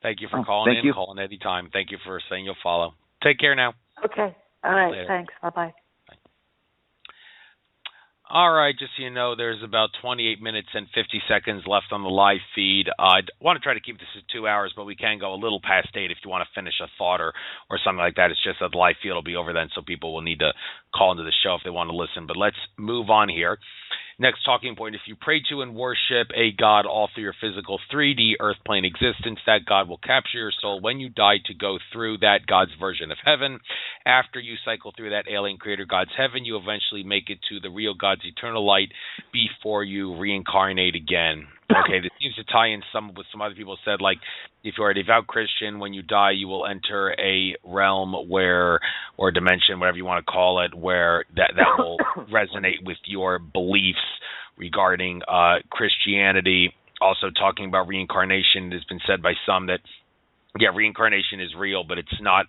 Thank you for calling in. You. Call in anytime. Thank you for saying you'll follow. Take care now. Okay. All right. Later. Thanks. Bye-bye. All right, just so you know, there's about 28 minutes and 50 seconds left on the live feed. I want to try to keep this at 2 hours, but we can go a little past 8 if you want to finish a thought or something like that. It's just that the live feed will be over then, so people will need to call into the show if they want to listen. But let's move on here. Next talking point, if you pray to and worship a God all through your physical 3D earth plane existence, that God will capture your soul when you die to go through that God's version of heaven. After you cycle through that alien creator God's heaven, you eventually make it to the real God's eternal light before you reincarnate again. Okay, this seems to tie in with some other people said, like, if you're a devout Christian, when you die, you will enter a realm where, or dimension, whatever you want to call it, where that will resonate with your beliefs regarding Christianity. Also talking about reincarnation, it has been said by some that, yeah, reincarnation is real, but it's not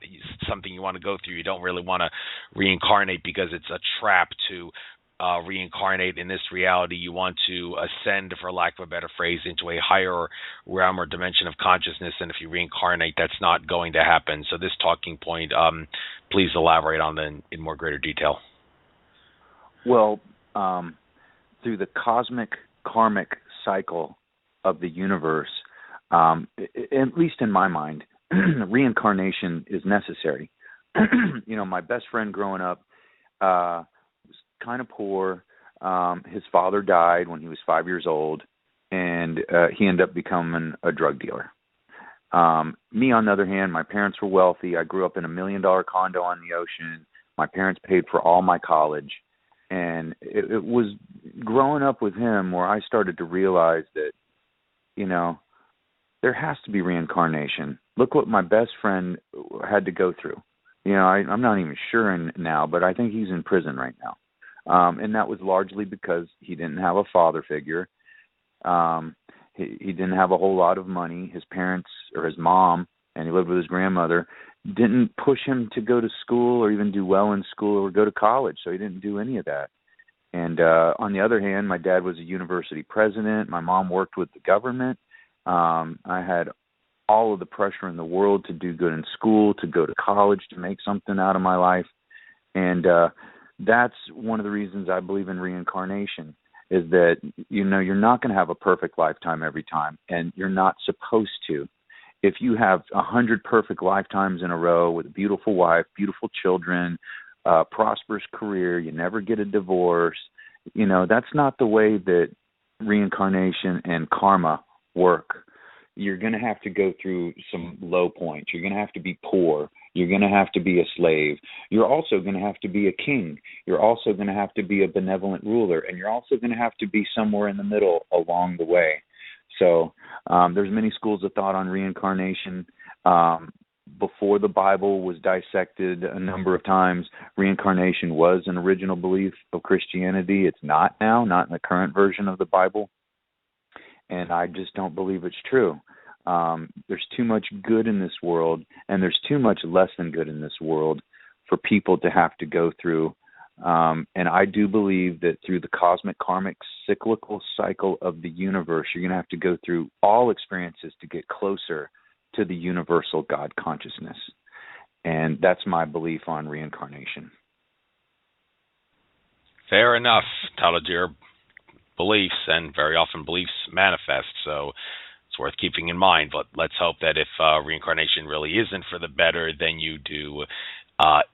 something you want to go through. You don't really want to reincarnate because it's a trap to reincarnate in this reality. You want to ascend, for lack of a better phrase, into a higher realm or dimension of consciousness, and if you reincarnate, that's not going to happen. So this talking point, please elaborate on that in more greater detail. Well, through the cosmic karmic cycle of the universe, at least in my mind, reincarnation is necessary. You know, my best friend growing up was kind of poor. His father died when he was 5 years old, and he ended up becoming a drug dealer. Me, on the other hand, my parents were wealthy. I grew up in $1 million condo on the ocean. My parents paid for all my college. And it was growing up with him where I started to realize that, you know, there has to be reincarnation. Look what my best friend had to go through. You know, I'm not even sure now, but I think he's in prison right now. And that was largely because he didn't have a father figure. He didn't have a whole lot of money. His parents, or his mom, and he lived with his grandmother, didn't push him to go to school or even do well in school or go to college, so he didn't do any of that. And on the other hand, my dad was a university president. My mom worked with the government. I had all of the pressure in the world to do good in school, to go to college, to make something out of my life. And that's one of the reasons I believe in reincarnation, is that, you know, you're not going to have a perfect lifetime every time, and you're not supposed to. If you have 100 perfect lifetimes in a row with a beautiful wife, beautiful children, prosperous career, you never get a divorce, you know, that's not the way that reincarnation and karma work. You're going to have to go through some low points. You're going to have to be poor. You're going to have to be a slave. You're also going to have to be a king. You're also going to have to be a benevolent ruler. And you're also going to have to be somewhere in the middle along the way. So there's many schools of thought on reincarnation. Before the Bible was dissected a number of times, reincarnation was an original belief of Christianity. It's not now, not in the current version of the Bible. And I just don't believe it's true. There's too much good in this world, and there's too much less than good in this world for people to have to go through And I do believe that through the cosmic karmic cyclical cycle of the universe, you're going to have to go through all experiences to get closer to the universal God consciousness. And that's my belief on reincarnation. Fair enough. Touted your beliefs, and very often beliefs manifest, so it's worth keeping in mind. But let's hope that if reincarnation really isn't for the better, then you do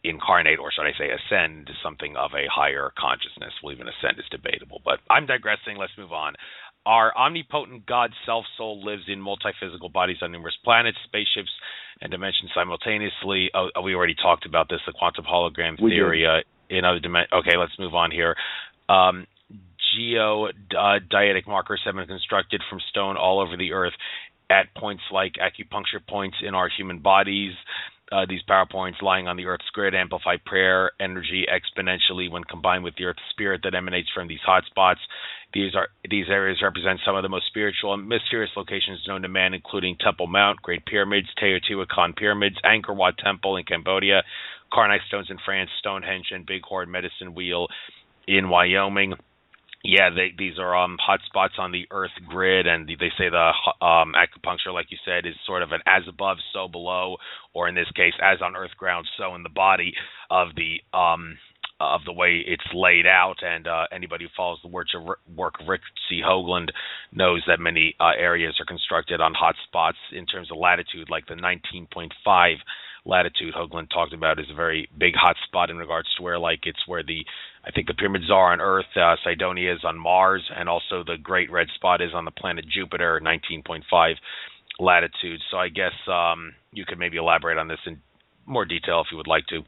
incarnate, or should I say ascend, to something of a higher consciousness. Well, even ascend is debatable, but I'm digressing. Let's move on. Our omnipotent God self-soul lives in multi-physical bodies on numerous planets, spaceships, and dimensions simultaneously. We already talked about this, the quantum hologram theory in other dimensions. Okay, let's move on here. Geodetic markers have been constructed from stone all over the Earth at points like acupuncture points in our human bodies. These power points lying on the Earth's grid amplify prayer energy exponentially when combined with the Earth's spirit that emanates from these hotspots. These areas represent some of the most spiritual and mysterious locations known to man, including Temple Mount, Great Pyramids, Teotihuacan Pyramids, Angkor Wat Temple in Cambodia, Karnak Stones in France, Stonehenge, and Bighorn Medicine Wheel in Wyoming. Yeah, these are hotspots on the Earth grid, and they say the acupuncture, like you said, is sort of an as above, so below, or in this case, as on Earth ground, so in the body of the way it's laid out. And anybody who follows the work of Rick C. Hoagland knows that many areas are constructed on hotspots in terms of latitude, like the 19.5 latitude Hoagland talked about is a very big hotspot in regards to where, like, it's where I think the pyramids are on Earth, Sidonia is on Mars, and also the Great Red Spot is on the planet Jupiter, 19.5 latitude. So I guess you could maybe elaborate on this in more detail if you would like to.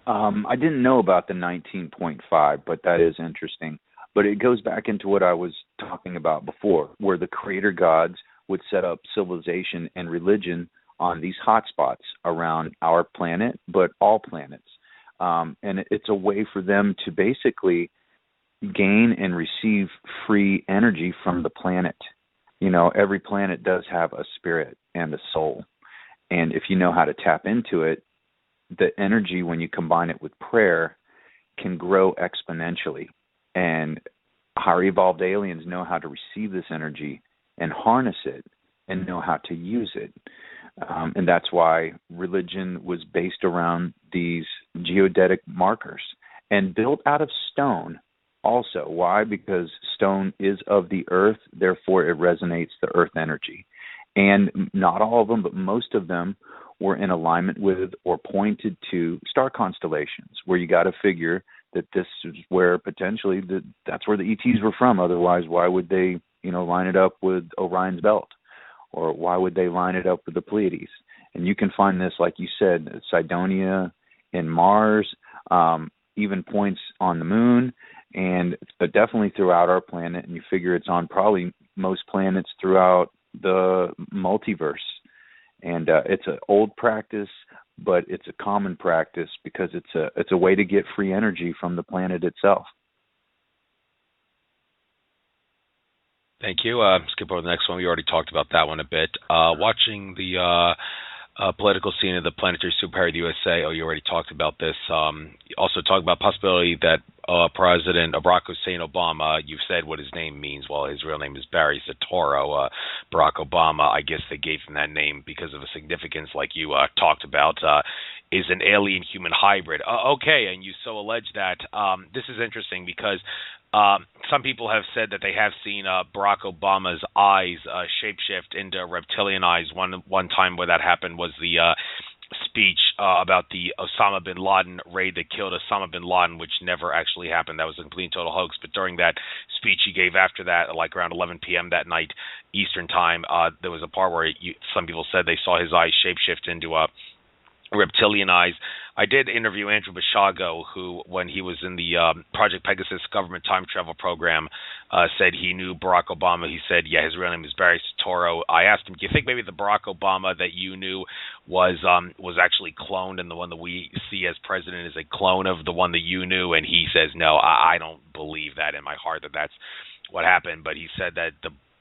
I didn't know about the 19.5, but that is interesting. But it goes back into what I was talking about before, where the creator gods would set up civilization and religion on these hotspots around our planet, but all planets. And it's a way for them to basically gain and receive free energy from the planet. You know, every planet does have a spirit and a soul. And if you know how to tap into it, the energy, when you combine it with prayer, can grow exponentially. And higher evolved aliens know how to receive this energy and harness it and know how to use it. And that's why religion was based around these geodetic markers and built out of stone also. Why? Because stone is of the earth, therefore it resonates the earth energy. And not all of them, but most of them were in alignment with or pointed to star constellations, where you got to figure that this is where potentially that's where the ETs were from. Otherwise, why would they, line it up with Orion's belt? Or why would they line it up with the Pleiades? And you can find this, like you said, Sidonia, in Mars, even points on the moon, but definitely throughout our planet. And you figure it's on probably most planets throughout the multiverse. And it's an old practice, but it's a common practice because it's a way to get free energy from the planet itself. Thank you. Skip over the next one. We already talked about that one a bit. Watching the political scene of the planetary superpower of the USA. Oh, you already talked about this. Also talked about possibility that President Barack Hussein Obama, you've said what his name means. Well, his real name is Barry Soetoro. Barack Obama, I guess they gave him that name because of a significance like you talked about, is an alien-human hybrid. Okay, and you so allege that. This is interesting because some people have said that they have seen Barack Obama's eyes shapeshift into reptilian eyes. One time where that happened was the speech about the Osama bin Laden raid that killed Osama bin Laden, which never actually happened. That was a complete and total hoax. But during that speech he gave after that, like around 11 p.m. that night Eastern time, there was a part where some people said they saw his eyes shapeshift into reptilian eyes. I did interview Andrew Bashago, who, when he was in the Project Pegasus government time travel program, said he knew Barack Obama. He said, yeah, his real name is Barry Soetoro. I asked him, do you think maybe the Barack Obama that you knew was actually cloned, and the one that we see as president is a clone of the one that you knew? And he says, no, I don't believe that in my heart that that's what happened. But he said that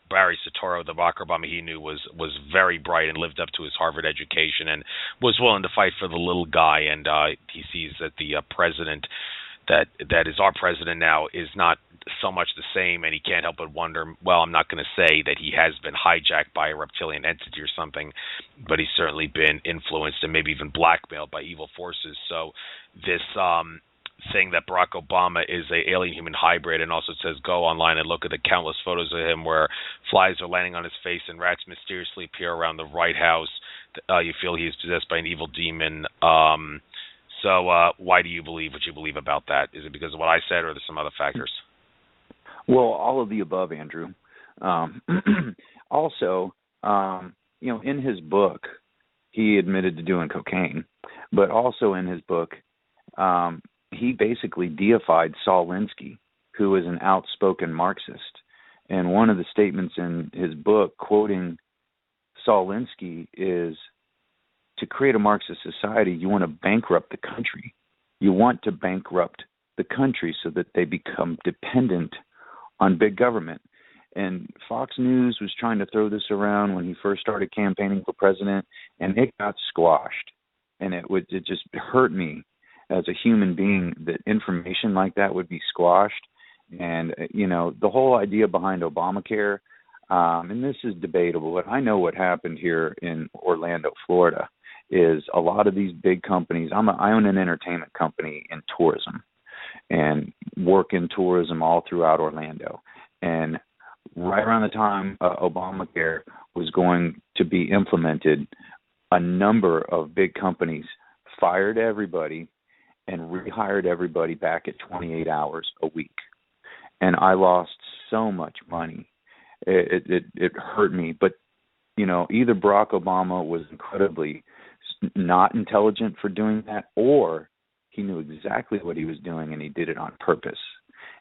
Barry Soetoro, the Barack Obama he knew, was very bright and lived up to his Harvard education and was willing to fight for the little guy. And he sees that the president that is our president now is not so much the same, and he can't help but wonder, well, I'm not going to say that he has been hijacked by a reptilian entity or something, but he's certainly been influenced and maybe even blackmailed by evil forces. So this saying that Barack Obama is a alien human hybrid, and also says go online and look at the countless photos of him where flies are landing on his face and rats mysteriously appear around the White House. You feel he is possessed by an evil demon. So why do you believe what you believe about that? Is it because of what I said, or are there some other factors? Well, all of the above, Andrew. Also, in his book, he admitted to doing cocaine, but also in his book, he basically deified Saul Alinsky, who is an outspoken Marxist. And one of the statements in his book, quoting Saul Alinsky, is, to create a Marxist society, you want to bankrupt the country. You want to bankrupt the country so that they become dependent on big government. And Fox News was trying to throw this around when he first started campaigning for president, and it got squashed. And it just hurt me as a human being that information like that would be squashed. And, the whole idea behind Obamacare, and this is debatable, but I know what happened here in Orlando, Florida, is a lot of these big companies, I own an entertainment company in tourism and work in tourism all throughout Orlando. And right around the time Obamacare was going to be implemented, a number of big companies fired everybody and rehired everybody back at 28 hours a week. And I lost so much money. It hurt me. But, either Barack Obama was incredibly not intelligent for doing that, or he knew exactly what he was doing and he did it on purpose.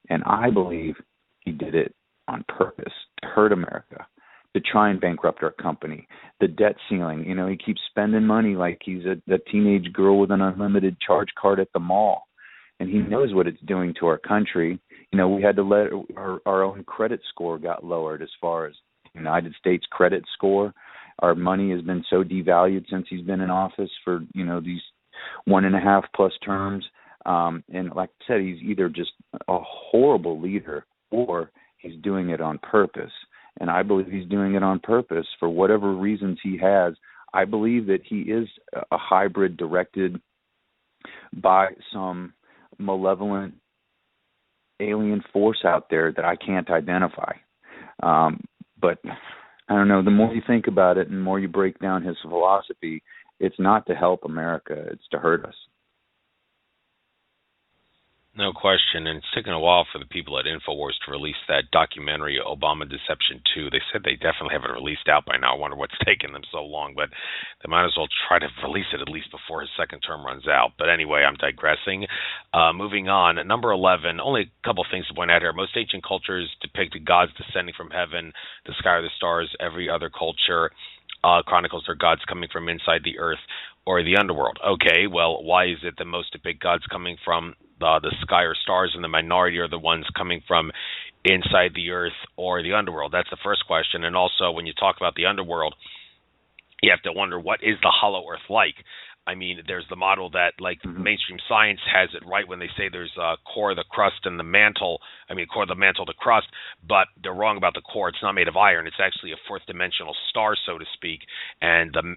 And I believe he did it on purpose to hurt America, to try and bankrupt our company. The debt ceiling, he keeps spending money like he's a teenage girl with an unlimited charge card at the mall. And he knows what it's doing to our country. We had to let our own credit score got lowered as far as the United States credit score. Our money has been so devalued since he's been in office for, these 1.5+ terms. And like I said, he's either just a horrible leader or he's doing it on purpose. And I believe he's doing it on purpose for whatever reasons he has. I believe that he is a hybrid directed by some malevolent alien force out there that I can't identify. But I don't know, the more you think about it and the more you break down his philosophy, it's not to help America, it's to hurt us. No question, and it's taken a while for the people at InfoWars to release that documentary, Obama Deception 2. They said they definitely have it released out by now. I wonder what's taken them so long, but they might as well try to release it at least before his second term runs out. But anyway, I'm digressing. Moving on, at number 11, only a couple things to point out here. Most ancient cultures depicted gods descending from heaven, the sky or the stars. Every other culture chronicles their gods coming from inside the earth or the underworld. Okay, well, why is it that most depict gods coming from the sky or stars, and the minority are the ones coming from inside the earth or the underworld? That's the first question. And also, when you talk about the underworld, you have to wonder, what is the hollow earth like? I mean, there's the model that, like, mainstream science has it right when they say there's a core, the crust, and the mantle. I mean, core, the mantle, the crust, but they're wrong about the core. It's not made of iron. It's actually a fourth dimensional star, so to speak. And the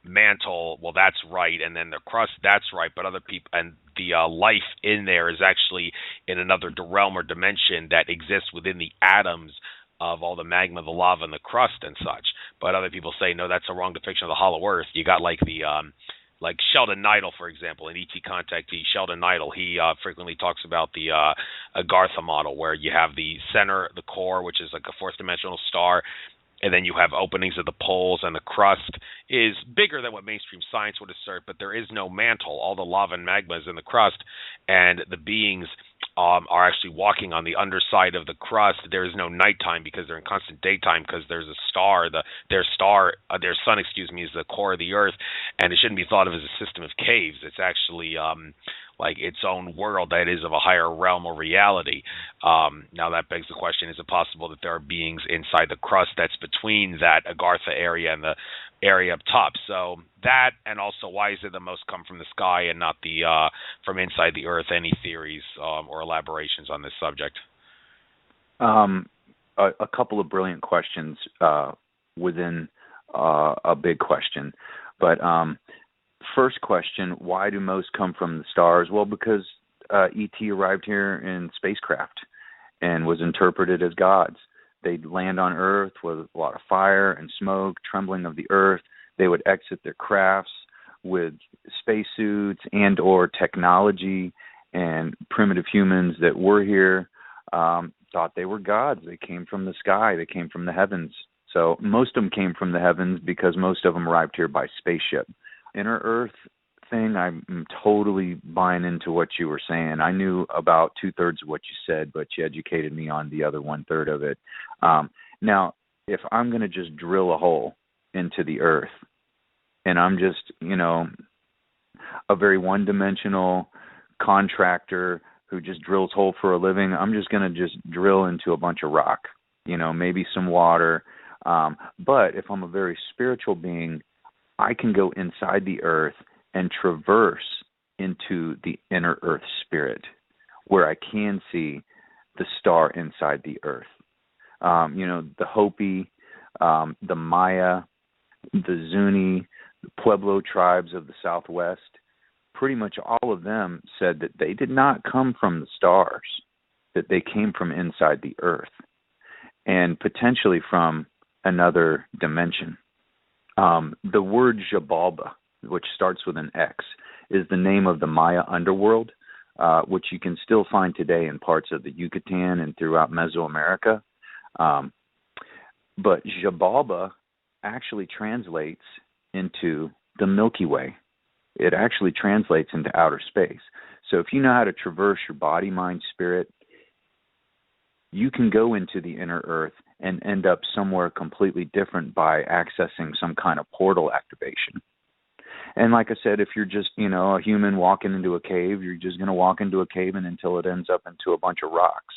mantle, well, that's right, and then the crust, that's right, but other people, and the life in there is actually in another realm or dimension that exists within the atoms of all the magma, the lava, and the crust and such. But other people say, no, that's a wrong depiction of the hollow earth. You got like Sheldon Neidl, for example, in ET Contactee, Sheldon Neidl, he frequently talks about the Agartha model, where you have the center, the core, which is like a fourth dimensional star, and then you have openings at the poles, and the crust is bigger than what mainstream science would assert, but there is no mantle. All the lava and magma is in the crust, and the beings are actually walking on the underside of the crust. There is no nighttime because they're in constant daytime, because there's a star. Their sun, is the core of the earth, and it shouldn't be thought of as a system of caves. It's actually like its own world that is of a higher realm or reality. Now that begs the question, is it possible that there are beings inside the crust that's between that Agartha area and the area up top? So that, and also why is it the most come from the sky and not the from inside the earth? Any theories or elaborations on this subject? A couple of brilliant questions within a big question. But first question, why do most come from the stars? Well, because E.T. arrived here in spacecraft and was interpreted as gods. They'd land on Earth with a lot of fire and smoke, trembling of the earth. They would exit their crafts with spacesuits and or technology, and primitive humans that were here thought they were gods. They came from the sky. They came from the heavens. So most of them came from the heavens because most of them arrived here by spaceship. Inner Earth thing, I'm totally buying into what you were saying. I knew about 2/3 of what you said, but you educated me on the other 1/3 of it. Now, if I'm going to just drill a hole into the earth, and I'm just, a very one-dimensional contractor who just drills hole for a living, I'm just going to just drill into a bunch of rock, maybe some water. But if I'm a very spiritual being, I can go inside the earth and traverse into the inner earth spirit, where I can see the star inside the earth. The Hopi, the Maya, the Zuni, the Pueblo tribes of the Southwest, pretty much all of them said that they did not come from the stars, that they came from inside the earth, and potentially from another dimension. The word Xibalba, which starts with an X, is the name of the Maya underworld, which you can still find today in parts of the Yucatan and throughout Mesoamerica. But Xibalba actually translates into the Milky Way. It actually translates into outer space. So if you know how to traverse your body, mind, spirit, you can go into the inner earth and end up somewhere completely different by accessing some kind of portal activation. And like I said, if you're just, a human walking into a cave, you're just going to walk into a cave and until it ends up into a bunch of rocks.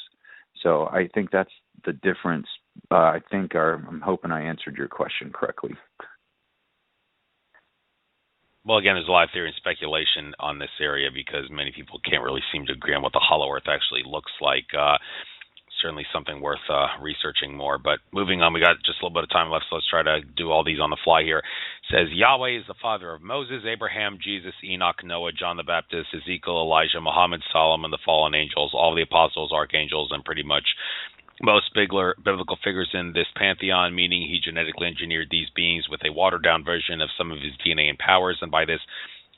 So I think that's the difference. I'm hoping I answered your question correctly. Well, again, there's a lot of theory and speculation on this area because many people can't really seem to agree on what the hollow earth actually looks like. Certainly something worth researching more. But moving on, we got just a little bit of time left, so let's try to do all these on the fly here. It says, Yahweh is the father of Moses, Abraham, Jesus, Enoch, Noah, John the Baptist, Ezekiel, Elijah, Muhammad, Solomon, the fallen angels, all the apostles, archangels, and pretty much most biblical figures in this pantheon, meaning he genetically engineered these beings with a watered-down version of some of his DNA and powers, and by this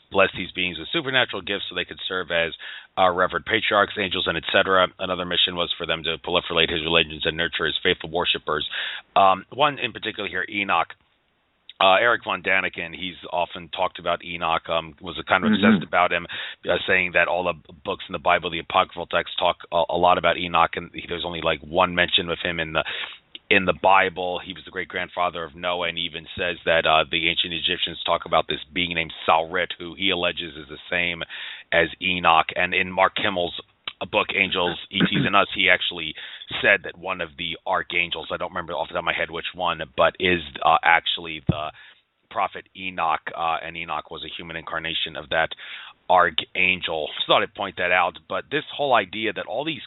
bless these beings with supernatural gifts so they could serve as revered patriarchs, angels, and etc. Another mission was for them to proliferate his religions and nurture his faithful worshippers. One in particular here, Enoch. Eric von Daniken, he's often talked about Enoch, was kind of obsessed about him, saying that all the books in the Bible, the apocryphal texts, talk a lot about Enoch, and there's only like one mention of him in the Bible. He was the great-grandfather of Noah, and he even says that the ancient Egyptians talk about this being named Saurit, who he alleges is the same as Enoch. And in Mark Kimmel's book, Angels, ETs, and Us, he actually said that one of the archangels, I don't remember off the top of my head which one, but is actually the prophet Enoch, and Enoch was a human incarnation of that archangel. Just thought I'd point that out. But this whole idea that all these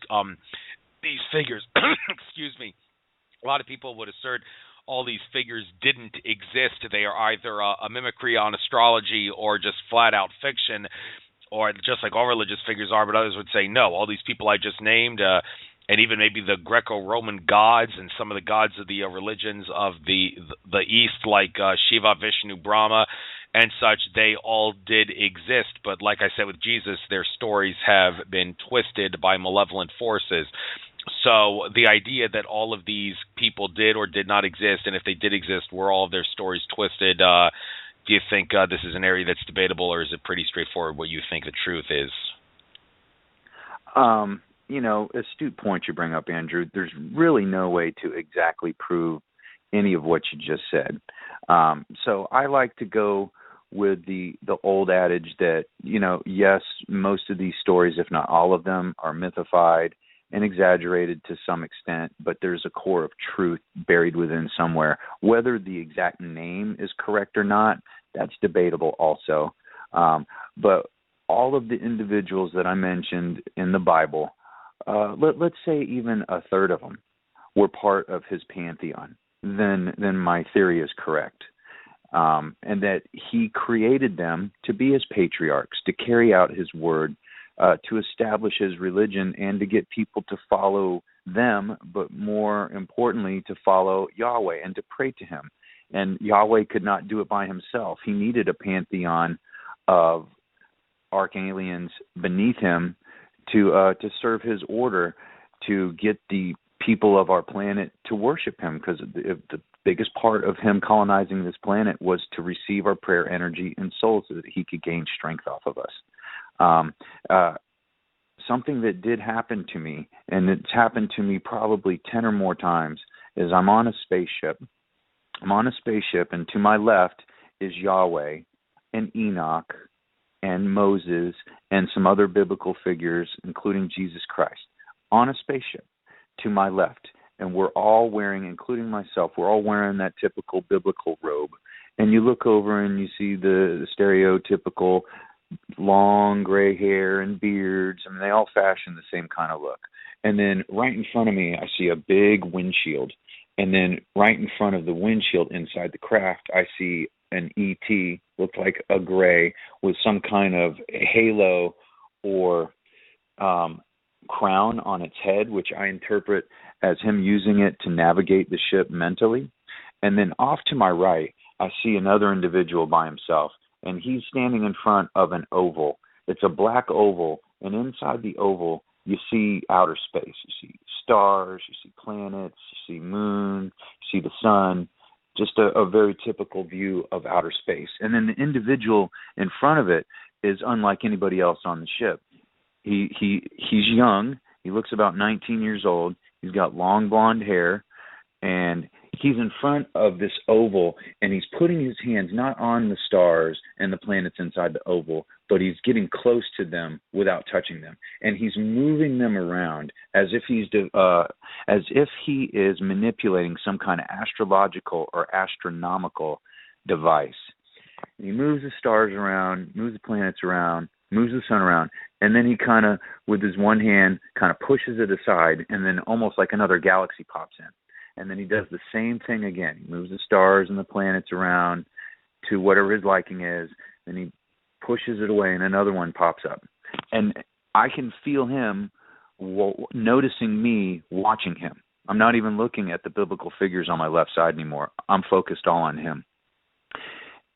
figures, excuse me, a lot of people would assert all these figures didn't exist. They are either a mimicry on astrology or just flat-out fiction, or just like all religious figures are, but others would say, no, all these people I just named, and even maybe the Greco-Roman gods and some of the gods of the religions of the East, like Shiva, Vishnu, Brahma, and such, they all did exist. But like I said with Jesus, their stories have been twisted by malevolent forces. So the idea that all of these people did or did not exist, and if they did exist, were all of their stories twisted? Do you think this is an area that's debatable, or is it pretty straightforward what you think the truth is? Astute point you bring up, Andrew. There's really no way to exactly prove any of what you just said. So I like to go with the old adage that, yes, most of these stories, if not all of them, are mythified and exaggerated to some extent, but there's a core of truth buried within somewhere. Whether the exact name is correct or not, that's debatable also. But all of the individuals that I mentioned in the Bible, let's say even a third of them, were part of his pantheon, then my theory is correct. And that he created them to be his patriarchs, to carry out his word, to establish his religion, and to get people to follow them, but more importantly, to follow Yahweh and to pray to him. And Yahweh could not do it by himself. He needed a pantheon of archangels beneath him to serve his order, to get the people of our planet to worship him, because the biggest part of him colonizing this planet was to receive our prayer energy and soul so that he could gain strength off of us. Something that did happen to me, and it's happened to me probably 10 or more times, is I'm on a spaceship. And to my left is Yahweh and Enoch and Moses and some other biblical figures, including Jesus Christ, on a spaceship to my left. And we're all wearing, including myself, we're all wearing that typical biblical robe. And you look over and you see the stereotypical long gray hair and beards. I mean, they all fashion the same kind of look. And then right in front of me, I see a big windshield. And then right in front of the windshield inside the craft, I see an ET, looked like a gray, with some kind of halo or crown on its head, which I interpret as him using it to navigate the ship mentally. And then off to my right, I see another individual by himself, and he's standing in front of an oval. It's a black oval, and inside the oval, you see outer space. You see stars, you see planets, you see moon, you see the sun, just a very typical view of outer space. And then the individual in front of it is unlike anybody else on the ship. He's young. He looks about 19 years old. He's got long blonde hair, and he's in front of this oval, and he's putting his hands not on the stars and the planets inside the oval, but he's getting close to them without touching them, and he's moving them around as if he is manipulating some kind of astrological or astronomical device. And he moves the stars around, moves the planets around, moves the sun around, and then he kind of, with his one hand, kind of pushes it aside, and then almost like another galaxy pops in. And then he does the same thing again. He moves the stars and the planets around to whatever his liking is, and he pushes it away, and another one pops up. And I can feel him noticing me, watching him. I'm not even looking at the biblical figures on my left side anymore. I'm focused all on him.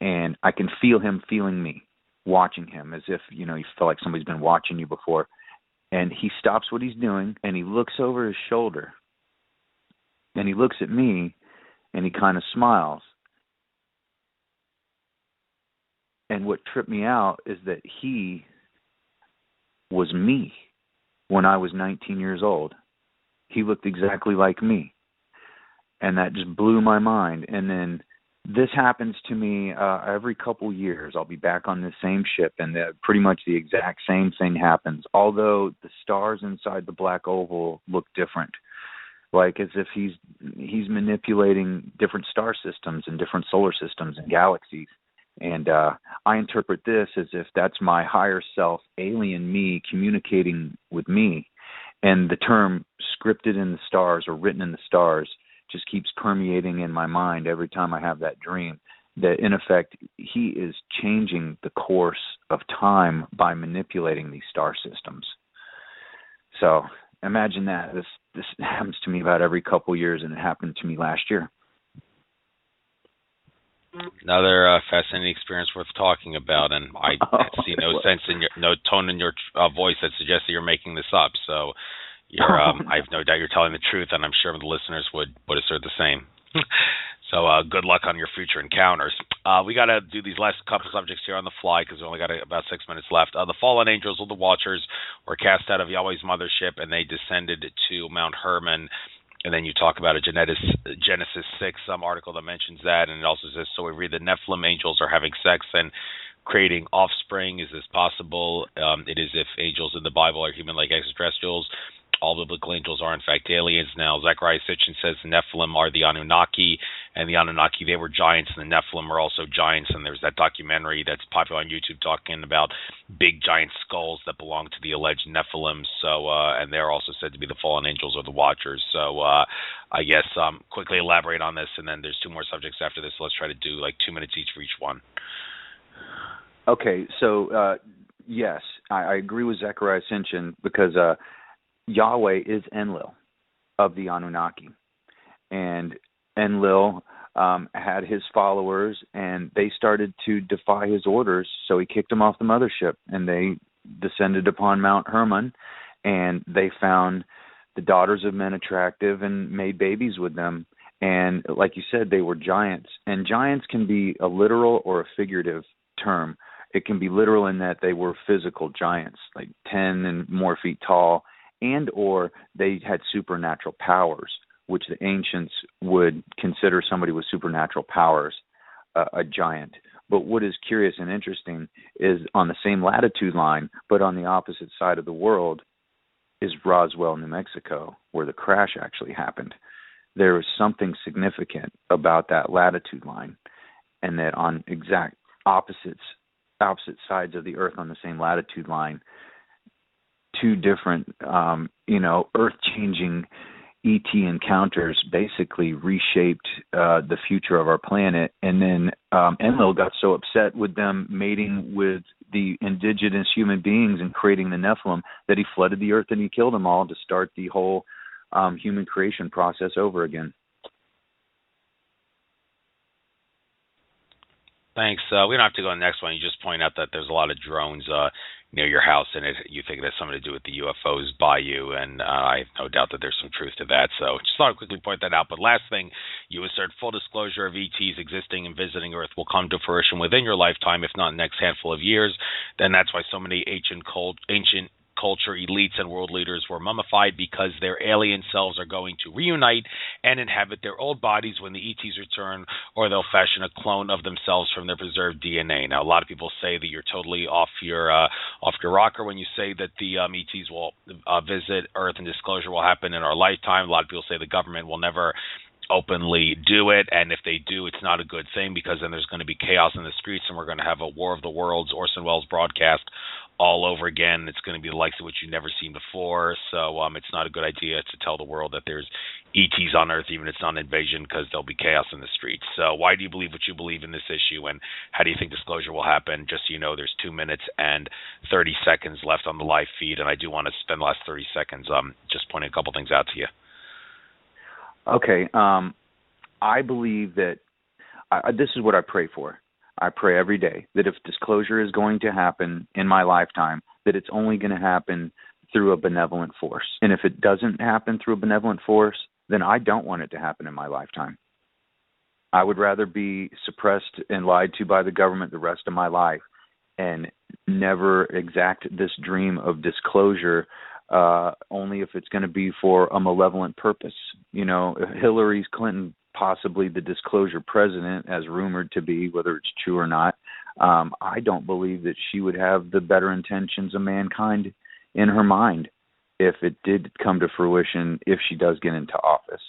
And I can feel him feeling me, watching him, as if, you feel like somebody's been watching you before. And he stops what he's doing, and he looks over his shoulder, and he looks at me, and he kind of smiles. And what tripped me out is that he was me when I was 19 years old. He looked exactly like me. And that just blew my mind. And then this happens to me every couple years. I'll be back on this same ship, and pretty much the exact same thing happens, although the stars inside the black oval look different, like as if he's manipulating different star systems and different solar systems and galaxies. And I interpret this as if that's my higher self, alien me, communicating with me. And the term scripted in the stars or written in the stars just keeps permeating in my mind every time I have that dream, that in effect he is changing the course of time by manipulating these star systems. So imagine that. This happens to me about every couple years, and it happened to me last year. Another fascinating experience worth talking about, and I see no sense in no tone in your voice that suggests that you're making this up. So you're, I have no doubt you're telling the truth, and I'm sure the listeners would assert the same. So good luck on your future encounters. We got to do these last couple subjects here on the fly because we only got about 6 minutes left. The fallen angels or the Watchers were cast out of Yahweh's mothership, and they descended to Mount Hermon And then you talk about a Genesis 6, some article that mentions that, and it also says, so we read the Nephilim angels are having sex and creating offspring. Is this possible? It is if angels in the Bible are human like extraterrestrials. All biblical angels are in fact aliens. Now, Zechariah Sitchin says the Nephilim are the Anunnaki, and the Anunnaki, they were giants, and the Nephilim are also giants. And there's that documentary that's popular on YouTube talking about big giant skulls that belong to the alleged Nephilim. So, and they're also said to be the fallen angels or the Watchers. So, I guess quickly elaborate on this, and then there's two more subjects after this. So let's try to do like 2 minutes each for each one. Okay, so yes, I agree with Zechariah Sitchin because Yahweh is Enlil of the Anunnaki, and Enlil had his followers, and they started to defy his orders, so he kicked them off the mothership, and they descended upon Mount Hermon, and they found the daughters of men attractive and made babies with them. And like you said, they were giants, and giants can be a literal or a figurative term. It can be literal in that they were physical giants, like 10 and more feet tall, and or they had supernatural powers, which the ancients would consider somebody with supernatural powers a giant. But what is curious and interesting is on the same latitude line, but on the opposite side of the world, is Roswell, New Mexico, where the crash actually happened. There is something significant about that latitude line, and that on exact opposite sides of the Earth on the same latitude line, two different, earth-changing ET encounters basically reshaped the future of our planet. And then Enlil got so upset with them mating with the indigenous human beings and creating the Nephilim that he flooded the Earth and he killed them all to start the whole human creation process over again. Thanks. We don't have to go to the next one. You just point out that there's a lot of drones near your house, and you think it has something to do with the UFOs by you, and I have no doubt that there's some truth to that. So just thought I'd quickly point that out. But last thing, you assert full disclosure of ETs existing and visiting Earth will come to fruition within your lifetime, if not in the next handful of years. Then that's why so many ancient culture elites and world leaders were mummified, because their alien selves are going to reunite and inhabit their old bodies when the ETs return, or they'll fashion a clone of themselves from their preserved DNA. Now, a lot of people say that you're totally off your rocker when you say that the ETs will visit Earth and disclosure will happen in our lifetime. A lot of people say the government will never openly do it, and if they do, it's not a good thing, because then there's going to be chaos in the streets and we're going to have a War of the Worlds, Orson Welles broadcast all over again. It's going to be the likes of which you've never seen before. So it's not a good idea to tell the world that there's ETs on Earth, even if it's not an invasion, because there'll be chaos in the streets. So why do you believe what you believe in this issue, and how do you think disclosure will happen? Just so you know, there's 2 minutes and 30 seconds left on the live feed, and I do want to spend the last 30 seconds just pointing a couple things out to you. Okay. I believe that this is what I pray for. I pray every day that if disclosure is going to happen in my lifetime, that it's only going to happen through a benevolent force. And if it doesn't happen through a benevolent force, then I don't want it to happen in my lifetime. I would rather be suppressed and lied to by the government the rest of my life and never exact this dream of disclosure, only if it's going to be for a malevolent purpose. You know, Hillary Clinton, possibly the disclosure president, as rumored to be, whether it's true or not, I don't believe that she would have the better intentions of mankind in her mind if it did come to fruition, if she does get into office.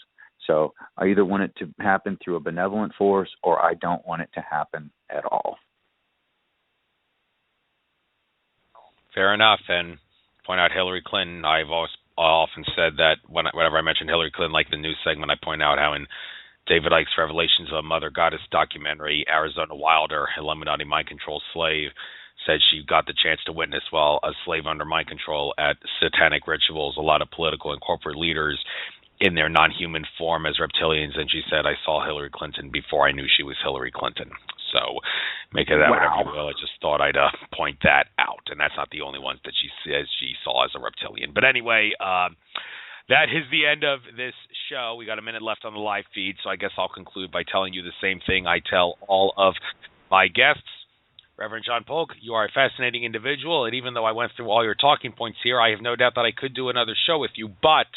So I either want it to happen through a benevolent force, or I don't want it to happen at all. Fair enough. And point out Hillary Clinton, I've often said that whenever I mention Hillary Clinton, like the news segment, I point out how in David Icke's Revelations of a Mother Goddess documentary, Arizona Wilder, Illuminati mind control slave, said she got the chance to witness while a slave under mind control at satanic rituals, a lot of political and corporate leaders in their non-human form as reptilians, and she said, I saw Hillary Clinton before I knew she was Hillary Clinton. So make it that whatever you will. I just thought I'd point that out, and that's not the only ones that she says she saw as a reptilian. But anyway, that is the end of this show. We got a minute left on the live feed, so I guess I'll conclude by telling you the same thing I tell all of my guests. Reverend John Polk, you are a fascinating individual, and even though I went through all your talking points here, I have no doubt that I could do another show with you, but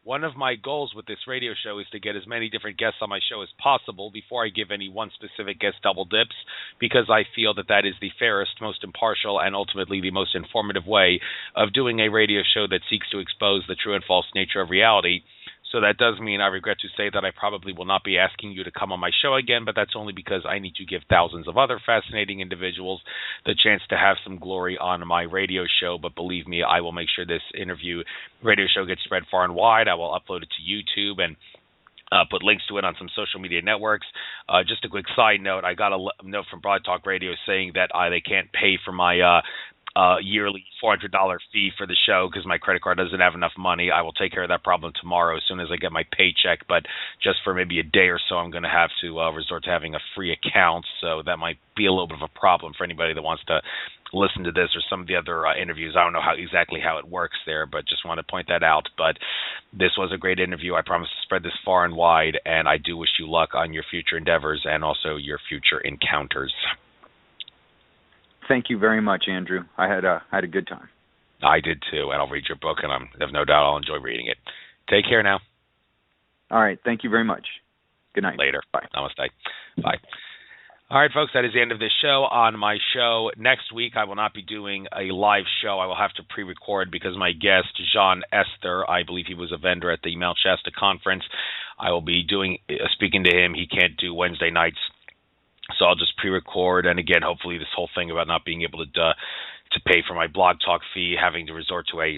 One of my goals with this radio show is to get as many different guests on my show as possible before I give any one specific guest double dips, because I feel that that is the fairest, most impartial, and ultimately the most informative way of doing a radio show that seeks to expose the true and false nature of reality. So that does mean, I regret to say, that I probably will not be asking you to come on my show again, but that's only because I need to give thousands of other fascinating individuals the chance to have some glory on my radio show. But believe me, I will make sure this radio show gets spread far and wide. I will upload it to YouTube and put links to it on some social media networks. Just a quick side note, I got a note from Broad Talk Radio saying that they can't pay for my yearly $400 fee for the show because my credit card doesn't have enough money. I will take care of that problem tomorrow as soon as I get my paycheck, but just for maybe a day or so, I'm going to have to resort to having a free account, so that might be a little bit of a problem for anybody that wants to listen to this or some of the other interviews. I don't know exactly how it works there, but just want to point that out. But this was a great interview. I promise to spread this far and wide, and I do wish you luck on your future endeavors and also your future encounters. Thank you very much, Andrew. I had a good time. I did too, and I'll read your book, and I have no doubt I'll enjoy reading it. Take care now. All right. Thank you very much. Good night. Later. Bye. Namaste. Bye. All right, folks, that is the end of this show. On my show next week, I will not be doing a live show. I will have to pre-record because my guest, Jean Esther, I believe he was a vendor at the Mount Shasta conference. I will be speaking to him. He can't do Wednesday nights, so I'll just pre-record. And again, hopefully this whole thing about not being able to pay for my Blog Talk fee, having to resort to a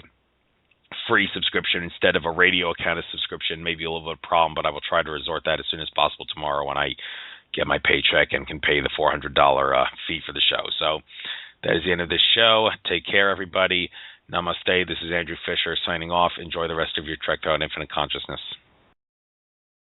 free subscription instead of a radio account subscription may be a little bit of a problem, but I will try to resort that as soon as possible tomorrow when I get my paycheck and can pay the $400 fee for the show. So that is the end of this show. Take care, everybody. Namaste. This is Andrew Fisher signing off. Enjoy the rest of your trek out infinite consciousness.